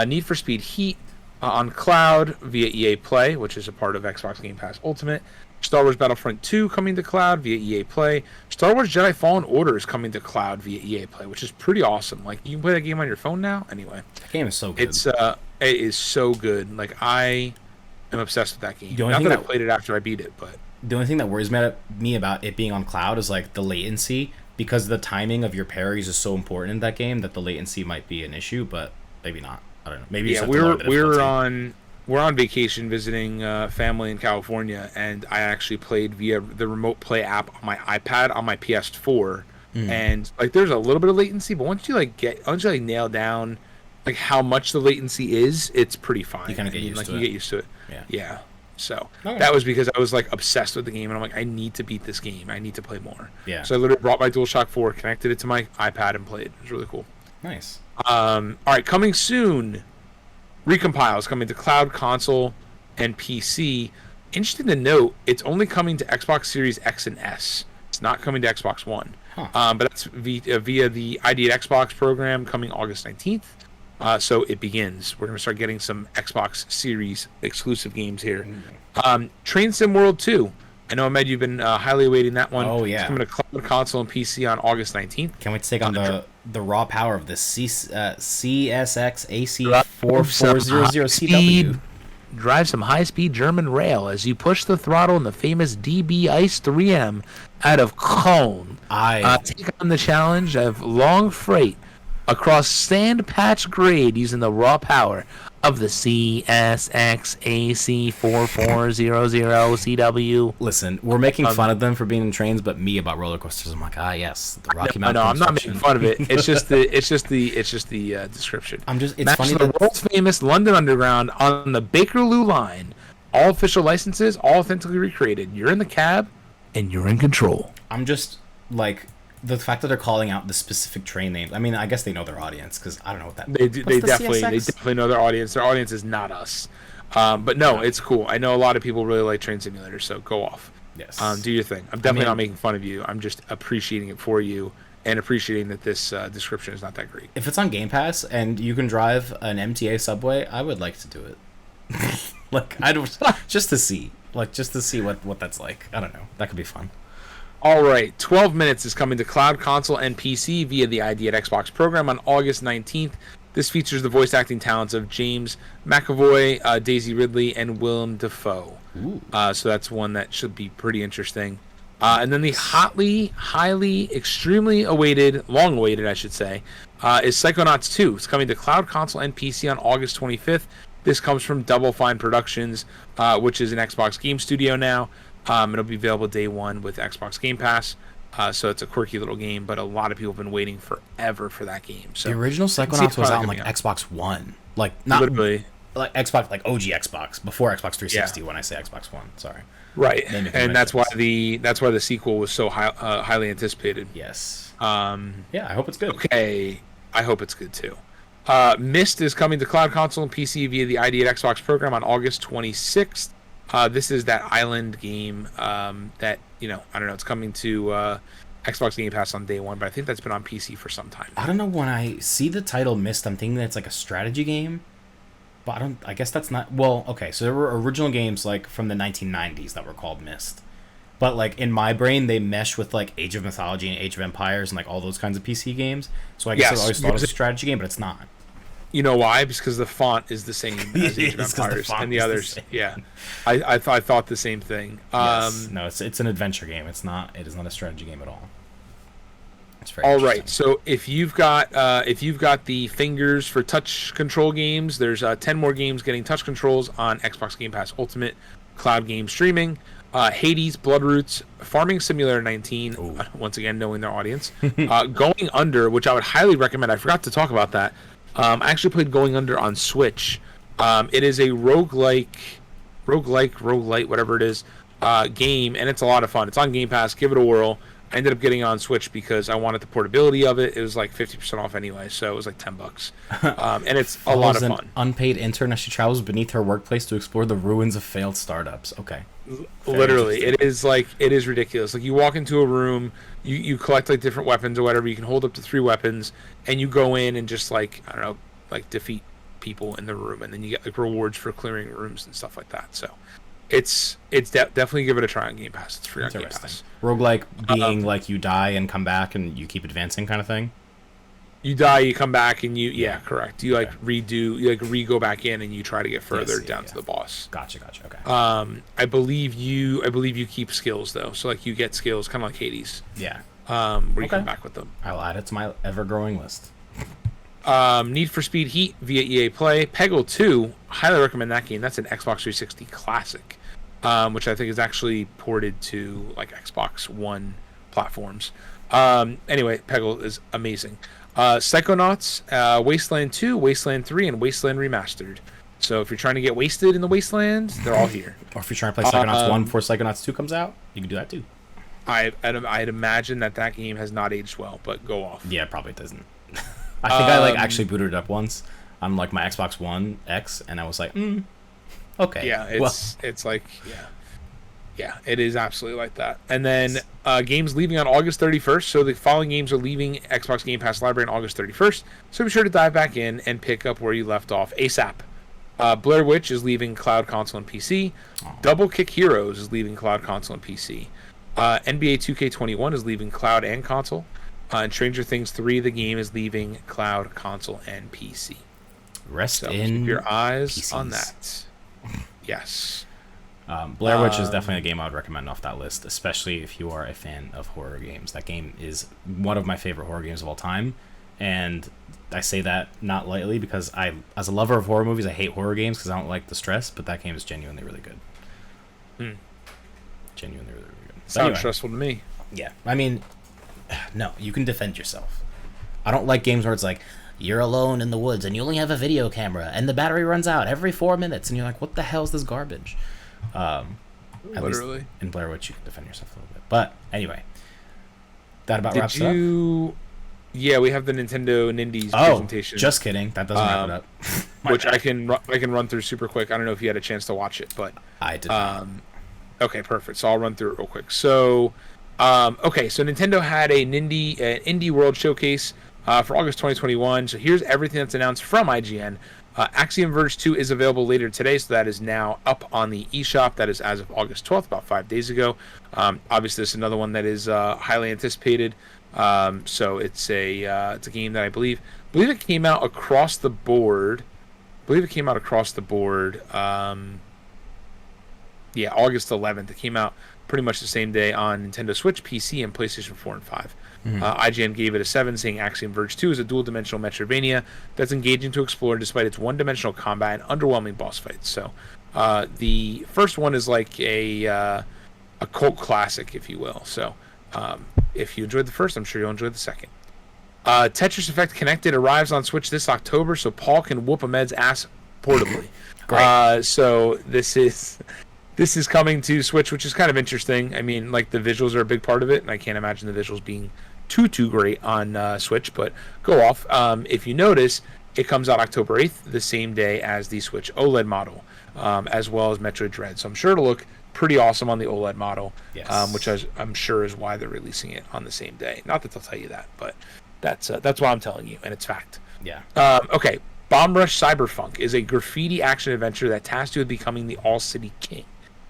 [SPEAKER 1] Need for Speed Heat on cloud via EA Play, which is a part of Xbox Game Pass Ultimate. Star Wars Battlefront 2 coming to cloud via EA Play. Star Wars Jedi Fallen Order is coming to cloud via EA Play, which is pretty awesome. Like, you can play that game on your phone now. Anyway,
[SPEAKER 2] that game is so good.
[SPEAKER 1] It is so good. Like, I am obsessed with that game. Not that I played it after I beat it, but
[SPEAKER 2] the only thing that worries me about it being on cloud is like the latency, because the timing of your parries is so important in that game that the latency might be an issue, but maybe not. I don't know. Maybe we're on vacation visiting family in California, and I actually played via the Remote Play app on my iPad on my PS4, and like there's a little bit of latency, but once you nail down like how much the latency is, it's pretty fine. You kind of get used to it.
[SPEAKER 1] You get used to it. Yeah. So that was because I was like obsessed with the game, and I'm like, I need to beat this game. I need to play more.
[SPEAKER 2] Yeah.
[SPEAKER 1] So I literally brought my DualShock 4, connected it to my iPad, and played. It was really cool.
[SPEAKER 2] Nice.
[SPEAKER 1] All right, coming soon. Recompile is coming to cloud, console, and PC. Interesting to note, it's only coming to Xbox Series X and S. It's not coming to Xbox One. But that's via the ID at Xbox program, coming August 19th. So it begins. We're going to start getting some Xbox Series exclusive games here. Train Sim World 2. I know, Ahmed, you've been highly awaiting that one.
[SPEAKER 2] Oh, yeah.
[SPEAKER 1] It's coming to cloud, console, and PC on August 19th.
[SPEAKER 2] Can't wait to take on the raw power of the CSX AC4400CW.
[SPEAKER 1] Drive some high-speed German rail as you push the throttle in the famous DB Ice 3M out of Cologne. Take on the challenge of long freight across sand patch grade using the raw power of the CSX AC4400CW.
[SPEAKER 2] Listen, we're making fun of them for being in trains, but me about roller coasters, I'm like, yes, the Rocky Mountain.
[SPEAKER 1] No, I'm not making fun of it. It's just the description.
[SPEAKER 2] It's funny
[SPEAKER 1] the world's famous London Underground on the Bakerloo line. All official licenses, all authentically recreated. You're in the cab, and you're in control.
[SPEAKER 2] I'm just like, the fact that they're calling out the specific train names. I mean, I guess they know their audience, because I don't know what that.
[SPEAKER 1] They definitely know their audience. Their audience is not us. But no, it's cool. I know a lot of people really like Train Simulator, so go off.
[SPEAKER 2] Yes.
[SPEAKER 1] Do your thing. I'm definitely not making fun of you. I'm just appreciating it for you and appreciating that this description is not that great.
[SPEAKER 2] If it's on Game Pass and you can drive an MTA subway, I would like to do it. Like, just to see what that's like. I don't know. That could be fun.
[SPEAKER 1] All right, 12 Minutes is coming to cloud, console, and PC via the ID at Xbox program on August 19th. This features the voice acting talents of James McAvoy, Daisy Ridley, and Willem Dafoe. So that's one that should be pretty interesting. And then the highly, extremely awaited, long awaited, I should say, is Psychonauts 2. It's coming to cloud, console, and PC on August 25th. This comes from Double Fine Productions, which is an Xbox game studio now. It'll be available day one with Xbox Game Pass. So it's a quirky little game, but a lot of people have been waiting forever for that game. So
[SPEAKER 2] the original Psychonauts was out on like Xbox One, like not
[SPEAKER 1] literally
[SPEAKER 2] like Xbox, like OG Xbox before Xbox 360. Yeah. When I say Xbox One, sorry.
[SPEAKER 1] Right, and that's why the sequel was so highly anticipated.
[SPEAKER 2] Yes.
[SPEAKER 1] Yeah,
[SPEAKER 2] I hope it's good.
[SPEAKER 1] Okay, I hope it's good too. Myst is coming to cloud console and PC via the ID at Xbox program on August 26th. This is that island game that, I don't know, it's coming to Xbox Game Pass on day one, but I think that's been on PC for some time now.
[SPEAKER 2] I don't know, when I see the title Myst, I'm thinking that it's like a strategy game, but I guess that's not, well, okay, so there were original games like from the 1990s that were called Myst, but like in my brain they mesh with like Age of Mythology and Age of Empires and like all those kinds of PC games, so I guess I always thought it was a strategy game, but it's not.
[SPEAKER 1] You know why? Because the font is the same as Age of Empires and the others. Yeah, I thought the same thing.
[SPEAKER 2] Yes. No, it's an adventure game. It is not a strategy game at all.
[SPEAKER 1] It's very all right. So if you've got the fingers for touch control games, there's 10 more games getting touch controls on Xbox Game Pass Ultimate cloud game streaming. Hades, Bloodroots, Farming Simulator 19. Once again, knowing their audience. Going Under, which I would highly recommend. I forgot to talk about that. I actually played Going Under on Switch. It is a roguelite, whatever it is, game, and it's a lot of fun. It's on Game Pass. Give it a whirl. I ended up getting it on Switch because I wanted the portability of it. It was like 50% off anyway, so it was like $10. And it's a lot of fun.
[SPEAKER 2] Unpaid intern as she travels beneath her workplace to explore the ruins of failed startups. Okay.
[SPEAKER 1] Literally, it is ridiculous. Like you walk into a room, you collect like different weapons or whatever. You can hold up to 3 weapons, and you go in and just like, I don't know, like defeat people in the room, and then you get like rewards for clearing rooms and stuff like that. So it's definitely give it a try on Game Pass. It's free on Game Pass.
[SPEAKER 2] Roguelike being like you die and come back and you keep advancing kind of thing.
[SPEAKER 1] You die, you come back, and correct. You go back in and you try to get further down to the boss.
[SPEAKER 2] Gotcha. Okay.
[SPEAKER 1] I believe you keep skills though, so like you get skills, kind of like Hades.
[SPEAKER 2] Yeah.
[SPEAKER 1] Where you come back with them.
[SPEAKER 2] I'll add it to my ever-growing list.
[SPEAKER 1] Need for Speed Heat via EA Play. Peggle 2, highly recommend that game. That's an Xbox 360 classic, which I think is actually ported to like Xbox One platforms. Anyway, Peggle is amazing. Psychonauts, Wasteland 2, Wasteland 3, and Wasteland Remastered. So if you're trying to get wasted in the Wasteland, they're all here.
[SPEAKER 2] Or if you're trying to play Psychonauts 1 before Psychonauts 2 comes out, you can do that too.
[SPEAKER 1] I'd imagine that game has not aged well, but go off.
[SPEAKER 2] Yeah, it probably doesn't. I think I like actually booted it up once on like my Xbox One X, and I was like, okay.
[SPEAKER 1] Yeah, it's like, yeah, it is absolutely like that. And then games leaving on August 31st. So the following games are leaving Xbox Game Pass library on August 31st. So be sure to dive back in and pick up where you left off ASAP. Blair Witch is leaving cloud console and PC. Double Kick Heroes is leaving cloud console and PC. NBA 2K21 is leaving cloud and console. And Stranger Things 3, the game, is leaving cloud, console, and PC.
[SPEAKER 2] So keep
[SPEAKER 1] your eyes
[SPEAKER 2] PCs.
[SPEAKER 1] on that. Yes.
[SPEAKER 2] Blair Witch is definitely a game I would recommend off that list, especially if you are a fan of horror games. That game is one of my favorite horror games of all time, and I say that not lightly because as a lover of horror movies, I hate horror games because I don't like the stress, but that game is genuinely really good. Genuinely really, really good.
[SPEAKER 1] Sounds stressful to me.
[SPEAKER 2] Yeah. I mean, no, you can defend yourself. I don't like games where it's like, you're alone in the woods and you only have a video camera and the battery runs out every 4 minutes and you're like, what the hell is this garbage?
[SPEAKER 1] Literally.
[SPEAKER 2] In Blair Witch, you can defend yourself a little bit. But anyway, that about wraps it up.
[SPEAKER 1] Yeah, we have the Nintendo Nindies presentation.
[SPEAKER 2] Just kidding. That doesn't wrap it up.
[SPEAKER 1] Which I can run through super quick. I don't know if you had a chance to watch it, but
[SPEAKER 2] I did not.
[SPEAKER 1] Okay, perfect. So I'll run through it real quick. So, so Nintendo had an Indie World Showcase for August 2021. So here's everything that's announced from IGN. Axiom Verge 2 is available later today, so that is now up on the eShop. That is as of August 12th, about 5 days ago. Obviously, this is another one that is highly anticipated. So it's a game that I believe it came out across the board. August 11th. It came out pretty much the same day on Nintendo Switch, PC, and PlayStation 4 and 5. IGN gave it a 7, saying Axiom Verge 2 is a dual-dimensional Metroidvania that's engaging to explore despite its one-dimensional combat and underwhelming boss fights. So the first one is like a cult classic, if you will. So if you enjoyed the first, I'm sure you'll enjoy the second. Tetris Effect Connected arrives on Switch this October, so Paul can whoop Ahmed's ass portably.
[SPEAKER 2] Great.
[SPEAKER 1] So this is coming to Switch, which is kind of interesting. I mean, like, the visuals are a big part of it, and I can't imagine the visuals being too great on Switch, but go off. If you notice, it comes out October 8th, the same day as the Switch OLED model, as well as Metroid Dread. So I'm sure it'll look pretty awesome on the OLED model,
[SPEAKER 2] Yes.
[SPEAKER 1] which I'm sure is why they're releasing it on the same day. Not that they'll tell you that, but that's why I'm telling you, and it's fact.
[SPEAKER 2] Yeah.
[SPEAKER 1] Okay, Bomb Rush Cyberpunk is a graffiti action adventure that tasks you with becoming the All-City King.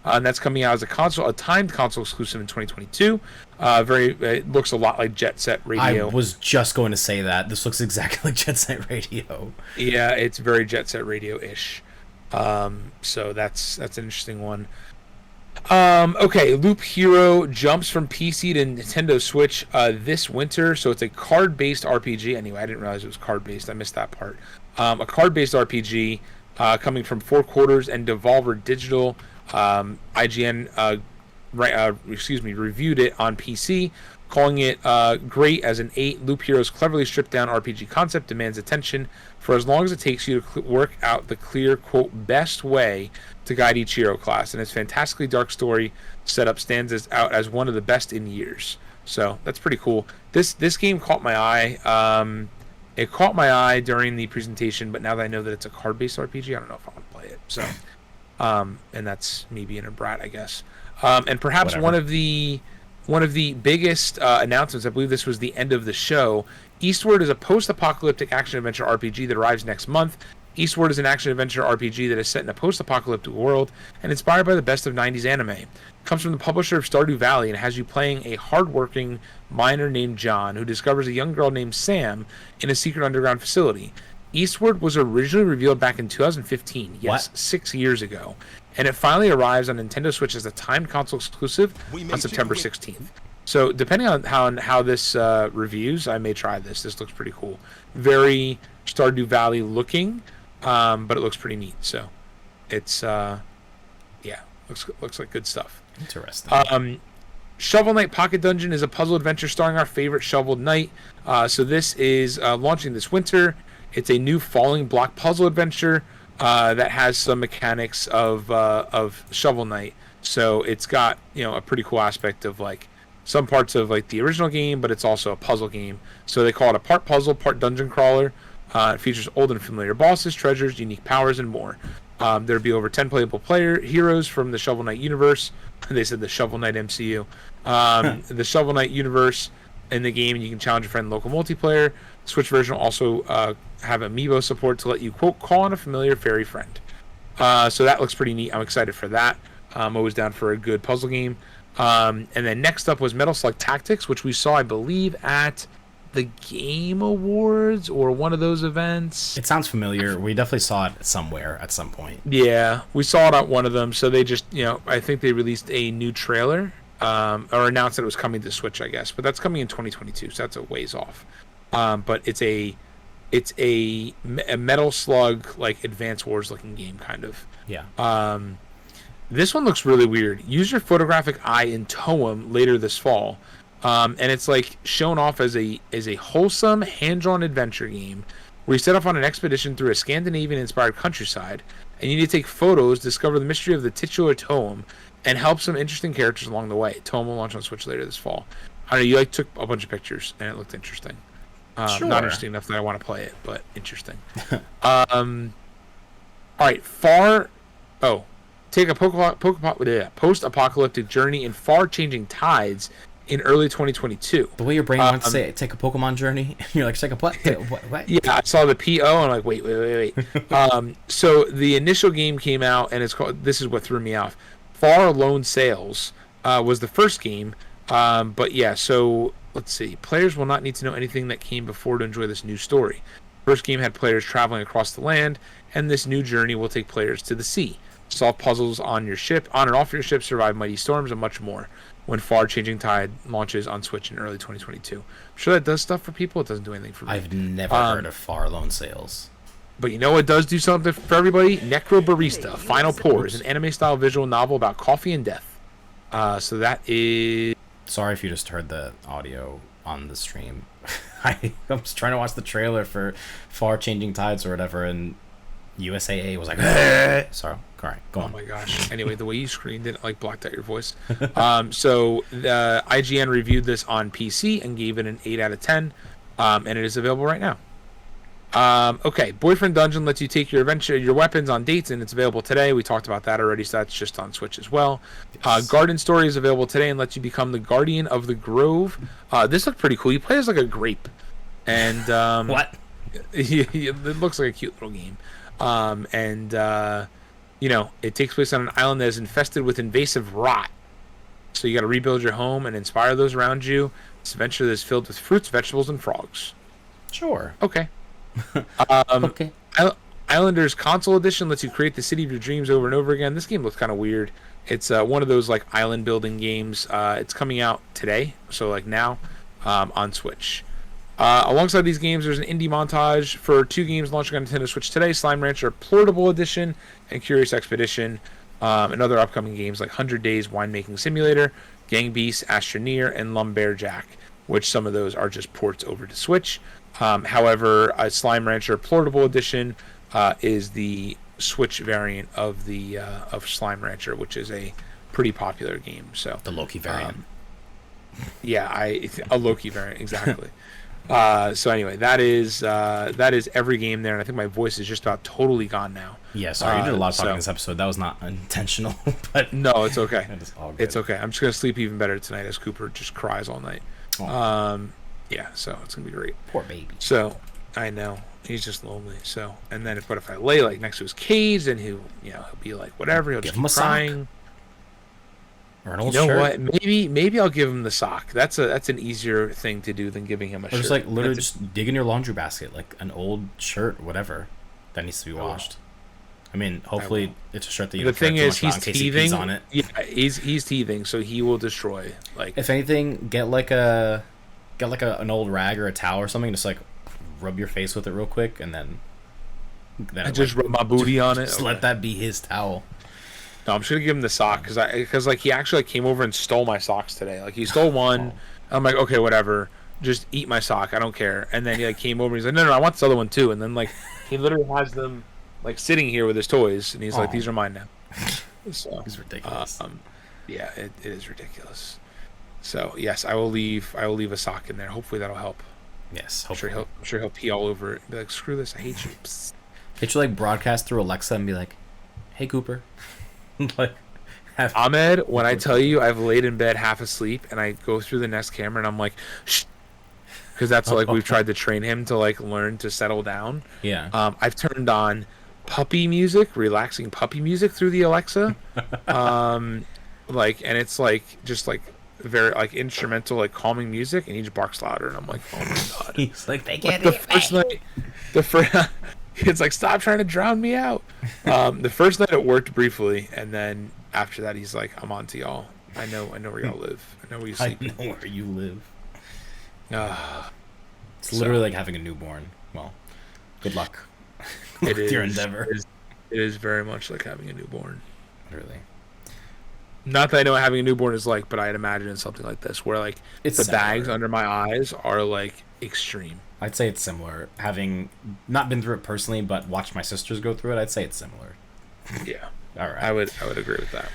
[SPEAKER 1] And that's coming out as a timed console exclusive in 2022. It looks a lot like Jet Set Radio.
[SPEAKER 2] I was just going to say that. This looks exactly like Jet Set Radio.
[SPEAKER 1] Yeah, it's very Jet Set Radio-ish. So that's an interesting one. Okay, Loop Hero jumps from PC to Nintendo Switch this winter. So it's a card-based RPG. Anyway, I didn't realize it was card-based. I missed that part. A card-based RPG coming from Four Quarters and Devolver Digital. IGN reviewed it on PC, calling it great as an 8. Loop Hero's cleverly stripped down RPG concept demands attention for as long as it takes you to work out the clear, quote, best way to guide each hero class, and its fantastically dark story setup stands out as one of the best in years. So that's pretty cool. This game caught my eye. It caught my eye during the presentation, but now that I know that it's a card-based RPG, I don't know if I want to play it. So, and that's me being a brat, I guess. And perhaps
[SPEAKER 2] Whatever.
[SPEAKER 1] one of the biggest announcements, I believe this was the end of the show. Eastward is a post-apocalyptic action-adventure RPG that arrives next month. Eastward is an action-adventure RPG that is set in a post-apocalyptic world and inspired by the best of 90s anime. It comes from the publisher of Stardew Valley and has you playing a hard-working miner named John who discovers a young girl named Sam in a secret underground facility. Eastward was originally revealed back in 2015, yes, 6 years ago, and it finally arrives on Nintendo Switch as a timed console exclusive on September 16th. So depending on how this reviews, I may try this. This looks pretty cool. Very Stardew Valley looking, but it looks pretty neat. So it's looks like good stuff.
[SPEAKER 2] Interesting.
[SPEAKER 1] Shovel Knight Pocket Dungeon is a puzzle adventure starring our favorite Shovel Knight. So this is launching this winter. It's a new falling block puzzle adventure that has some mechanics of Shovel Knight. So it's got, a pretty cool aspect of like some parts of like the original game, but it's also a puzzle game. So they call it a part puzzle, part dungeon crawler. It features old and familiar bosses, treasures, unique powers, and more. There'll be over 10 playable heroes from the Shovel Knight universe. They said the Shovel Knight MCU. The Shovel Knight universe in the game, and you can challenge a friend in local multiplayer. The Switch version will also have amiibo support to let you, quote, call on a familiar fairy friend. So that looks pretty neat. I'm excited for that. I'm always down for a good puzzle game. And then next up was Metal Slug Tactics, which we saw, I believe, at the Game Awards or one of those events.
[SPEAKER 2] It sounds familiar. We definitely saw it somewhere at some point.
[SPEAKER 1] Yeah, we saw it at one of them. So they just, I think they released a new trailer or announced that it was coming to Switch, I guess. But that's coming in 2022, so that's a ways off. But it's a Metal Slug, like, Advance Wars looking game, kind of.
[SPEAKER 2] Yeah.
[SPEAKER 1] This one looks really weird. Use your photographic eye in Toem later this fall. And it's like shown off as a wholesome hand-drawn adventure game where you set off on an expedition through a Scandinavian-inspired countryside, and you need to take photos, discover the mystery of the titular Toem, and help some interesting characters along the way. Toem will launch on Switch later this fall. I don't know, you took a bunch of pictures, and it looked interesting.
[SPEAKER 2] Sure.
[SPEAKER 1] Not interesting enough that I want to play it, but interesting. All right, take a post-apocalyptic journey in far-changing tides in early 2022.
[SPEAKER 2] The way your brain wants to say it, take a Pokemon journey, and you're like, take a what? What?
[SPEAKER 1] Yeah, I saw the PO, and I'm like, wait. So the initial game came out, and it's called, this is what threw me off. Far Lone Sails was the first game, but yeah, so let's see. Players will not need to know anything that came before to enjoy this new story. First game had players traveling across the land, and this new journey will take players to the sea. Solve puzzles on your ship, on and off your ship, survive mighty storms, and much more. when Far Changing Tide launches on Switch in early 2022. I'm sure that does stuff for people. It doesn't do anything for me.
[SPEAKER 2] I've never heard of Far Loan Sales.
[SPEAKER 1] But you know what does do something for everybody? Necro Barista Final Pour is an anime-style visual novel about coffee and death. So that is...
[SPEAKER 2] Sorry if you just heard the audio on the stream. I was trying to watch the trailer for Far Changing Tides or whatever, and USAA was like, "Hey!" Sorry, all right, go on.
[SPEAKER 1] Oh my gosh. Anyway, the way you screamed it like blocked out your voice. So the IGN reviewed this on PC and gave it an 8 out of 10, and it is available right now. Okay, Boyfriend Dungeon lets you take your weapons on dates, and it's available today. We talked about that already, so that's just on Switch as well. Yes. Garden Story is available today and lets you become the Guardian of the Grove. This looked pretty cool. You play as like a grape, and
[SPEAKER 2] what?
[SPEAKER 1] It looks like a cute little game. It takes place on an island that is infested with invasive rot. So you got to rebuild your home and inspire those around you. This adventure is filled with fruits, vegetables, and frogs.
[SPEAKER 2] Sure.
[SPEAKER 1] Okay.
[SPEAKER 2] Okay.
[SPEAKER 1] Islanders Console Edition lets you create the city of your dreams over and over again. This game looks kind of weird. It's one of those like island building games. It's coming out today, so like now, on Switch. Alongside these games, there's an indie montage for 2 games launching on Nintendo Switch today: Slime Rancher Portable Edition and Curious Expedition, and other upcoming games like 100 Days Winemaking Simulator, Gang Beasts, Astroneer, and Lumberjack, which some of those are just ports over to Switch. However, Slime Rancher Portable Edition is the Switch variant of the of Slime Rancher, which is a pretty popular game. So
[SPEAKER 2] the Loki variant.
[SPEAKER 1] A Loki variant, exactly. So anyway, that is every game there, and I think my voice is just about totally gone now.
[SPEAKER 2] Yeah, sorry, you did a lot of talking in this episode. That was not intentional, but
[SPEAKER 1] no, it's okay.
[SPEAKER 2] It's all good.
[SPEAKER 1] It's okay. I'm just gonna sleep even better tonight as Cooper just cries all night. Oh. Yeah, so it's gonna be great.
[SPEAKER 2] Poor baby.
[SPEAKER 1] So I know he's just lonely. So and then if I lay like next to his cage, and he'll be like whatever. He'll
[SPEAKER 2] give
[SPEAKER 1] just
[SPEAKER 2] him a
[SPEAKER 1] crying.
[SPEAKER 2] Sock. Or an old
[SPEAKER 1] shirt.
[SPEAKER 2] What?
[SPEAKER 1] Maybe I'll give him the sock. That's an easier thing to do than giving him a shirt.
[SPEAKER 2] Just like literally just dig in your laundry basket, like an old shirt, whatever, that needs to be washed. I mean, hopefully it's a shirt that you don't care too much about in case he pees on it.
[SPEAKER 1] Yeah, he's teething, so he will destroy. Like
[SPEAKER 2] if anything, get an old rag or a towel or something, just like rub your face with it real quick, and then
[SPEAKER 1] I just rub my booty on it.
[SPEAKER 2] Just let that be his towel.
[SPEAKER 1] No, I'm just gonna give him the sock because he actually came over and stole my socks today. Like he stole one. I'm like, okay, whatever, just eat my sock. I don't care. And then he came over. And he's like, no, I want this other one too. And then he literally has them sitting here with his toys, and he's like, these are mine now. So
[SPEAKER 2] it's ridiculous.
[SPEAKER 1] Yeah, it is ridiculous. So yes, I will leave a sock in there. Hopefully that'll help.
[SPEAKER 2] Yes,
[SPEAKER 1] hopefully. I'm sure he'll pee all over it and be like, screw this, I hate you.
[SPEAKER 2] Can't you broadcast through Alexa and be like, hey Cooper?
[SPEAKER 1] Ahmed, when I tell you I've laid in bed half asleep and I go through the Nest camera and I'm like, shh, because that's we've tried to train him to learn to settle down.
[SPEAKER 2] Yeah.
[SPEAKER 1] I've turned on puppy music, relaxing puppy music through the Alexa, and it's just very instrumental, calming music, and he just barks louder, and I'm like, oh my god.
[SPEAKER 2] He's like, they can't.
[SPEAKER 1] The first it's like, stop trying to drown me out. The first night it worked briefly, and then after that he's like, I'm on to y'all. I know where y'all live. I know where you sleep.
[SPEAKER 2] I know where you live. It's literally like having a newborn. Well, good luck with your endeavor.
[SPEAKER 1] It is very much like having a newborn.
[SPEAKER 2] Literally.
[SPEAKER 1] Not that I know what having a newborn is like, but I'd imagine something like this, where
[SPEAKER 2] it's
[SPEAKER 1] the
[SPEAKER 2] similar.
[SPEAKER 1] bags under my eyes are extreme.
[SPEAKER 2] I'd say it's similar. Having not been through it personally, but watched my sisters go through it, I'd say it's similar.
[SPEAKER 1] Yeah.
[SPEAKER 2] All right.
[SPEAKER 1] I would agree with that.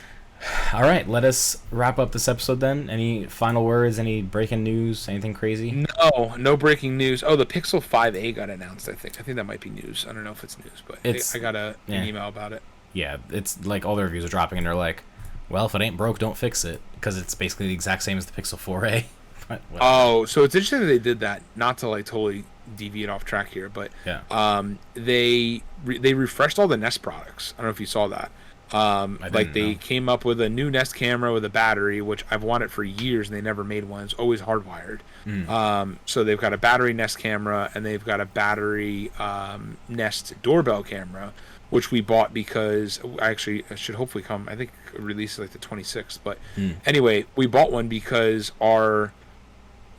[SPEAKER 2] All right, let us wrap up this episode then. Any final words? Any breaking news? Anything crazy?
[SPEAKER 1] No breaking news. Oh, the Pixel 5a got announced, I think that might be news. I don't know if it's news, but I got an email about it.
[SPEAKER 2] Yeah, it's all the reviews are dropping, and they're like, well, if it ain't broke, don't fix it, because it's basically the exact same as the Pixel 4a. But
[SPEAKER 1] oh, so it's interesting that they did that. Not to totally deviate off track here, but
[SPEAKER 2] yeah.
[SPEAKER 1] They refreshed all the Nest products. I don't know if you saw that. Like they
[SPEAKER 2] know.
[SPEAKER 1] came up with a new Nest camera with a battery, which I've wanted for years, and they never made one. It's always hardwired. So they've got a battery Nest camera, and they've got a battery Nest doorbell camera, which we bought because actually it should hopefully come. I think release is like the 26th. But anyway, we bought one because our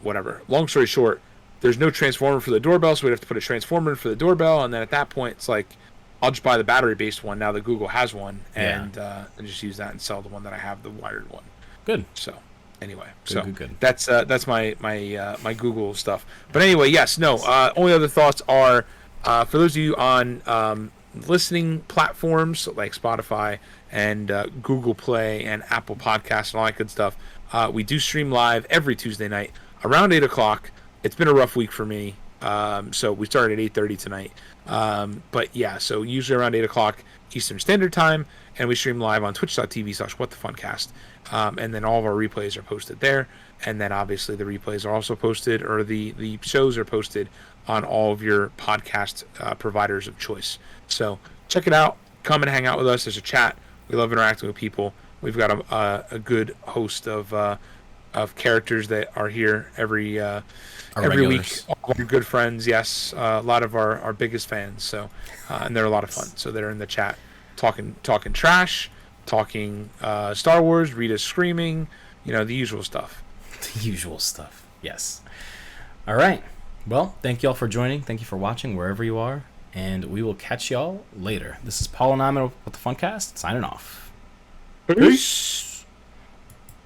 [SPEAKER 1] whatever. Long story short, there's no transformer for the doorbell, so we'd have to put a transformer in for the doorbell, and then at that point, it's like I'll just buy the battery-based one now that Google has one, and just use that and sell the one that I have, the wired one.
[SPEAKER 2] Good.
[SPEAKER 1] So, anyway,
[SPEAKER 2] Good.
[SPEAKER 1] that's my Google stuff. But anyway, yes, no. Only other thoughts are for those of you on listening platforms like Spotify and Google Play and Apple Podcasts and all that good stuff. We do stream live every Tuesday night around 8:00. It's been a rough week for me, so we started at 8:30 tonight. But yeah, so usually around 8:00 Eastern Standard Time, and we stream live on twitch.tv/whatthefuncast. And then all of our replays are posted there, and then obviously the replays are also posted, or the shows are posted on all of your podcast providers of choice. So check it out. Come and hang out with us. There's a chat. We love interacting with people. We've got a good host of characters that are here every week. All of our good friends, yes, a lot of our biggest fans. So, and they're a lot of fun. So they're in the chat, talking trash, talking Star Wars, Rita's screaming, the usual stuff.
[SPEAKER 2] The usual stuff. Yes. All right. Well, thank you all for joining. Thank you for watching wherever you are, and we will catch y'all later. This is Paul and I'm with the Funcast signing off.
[SPEAKER 1] Peace.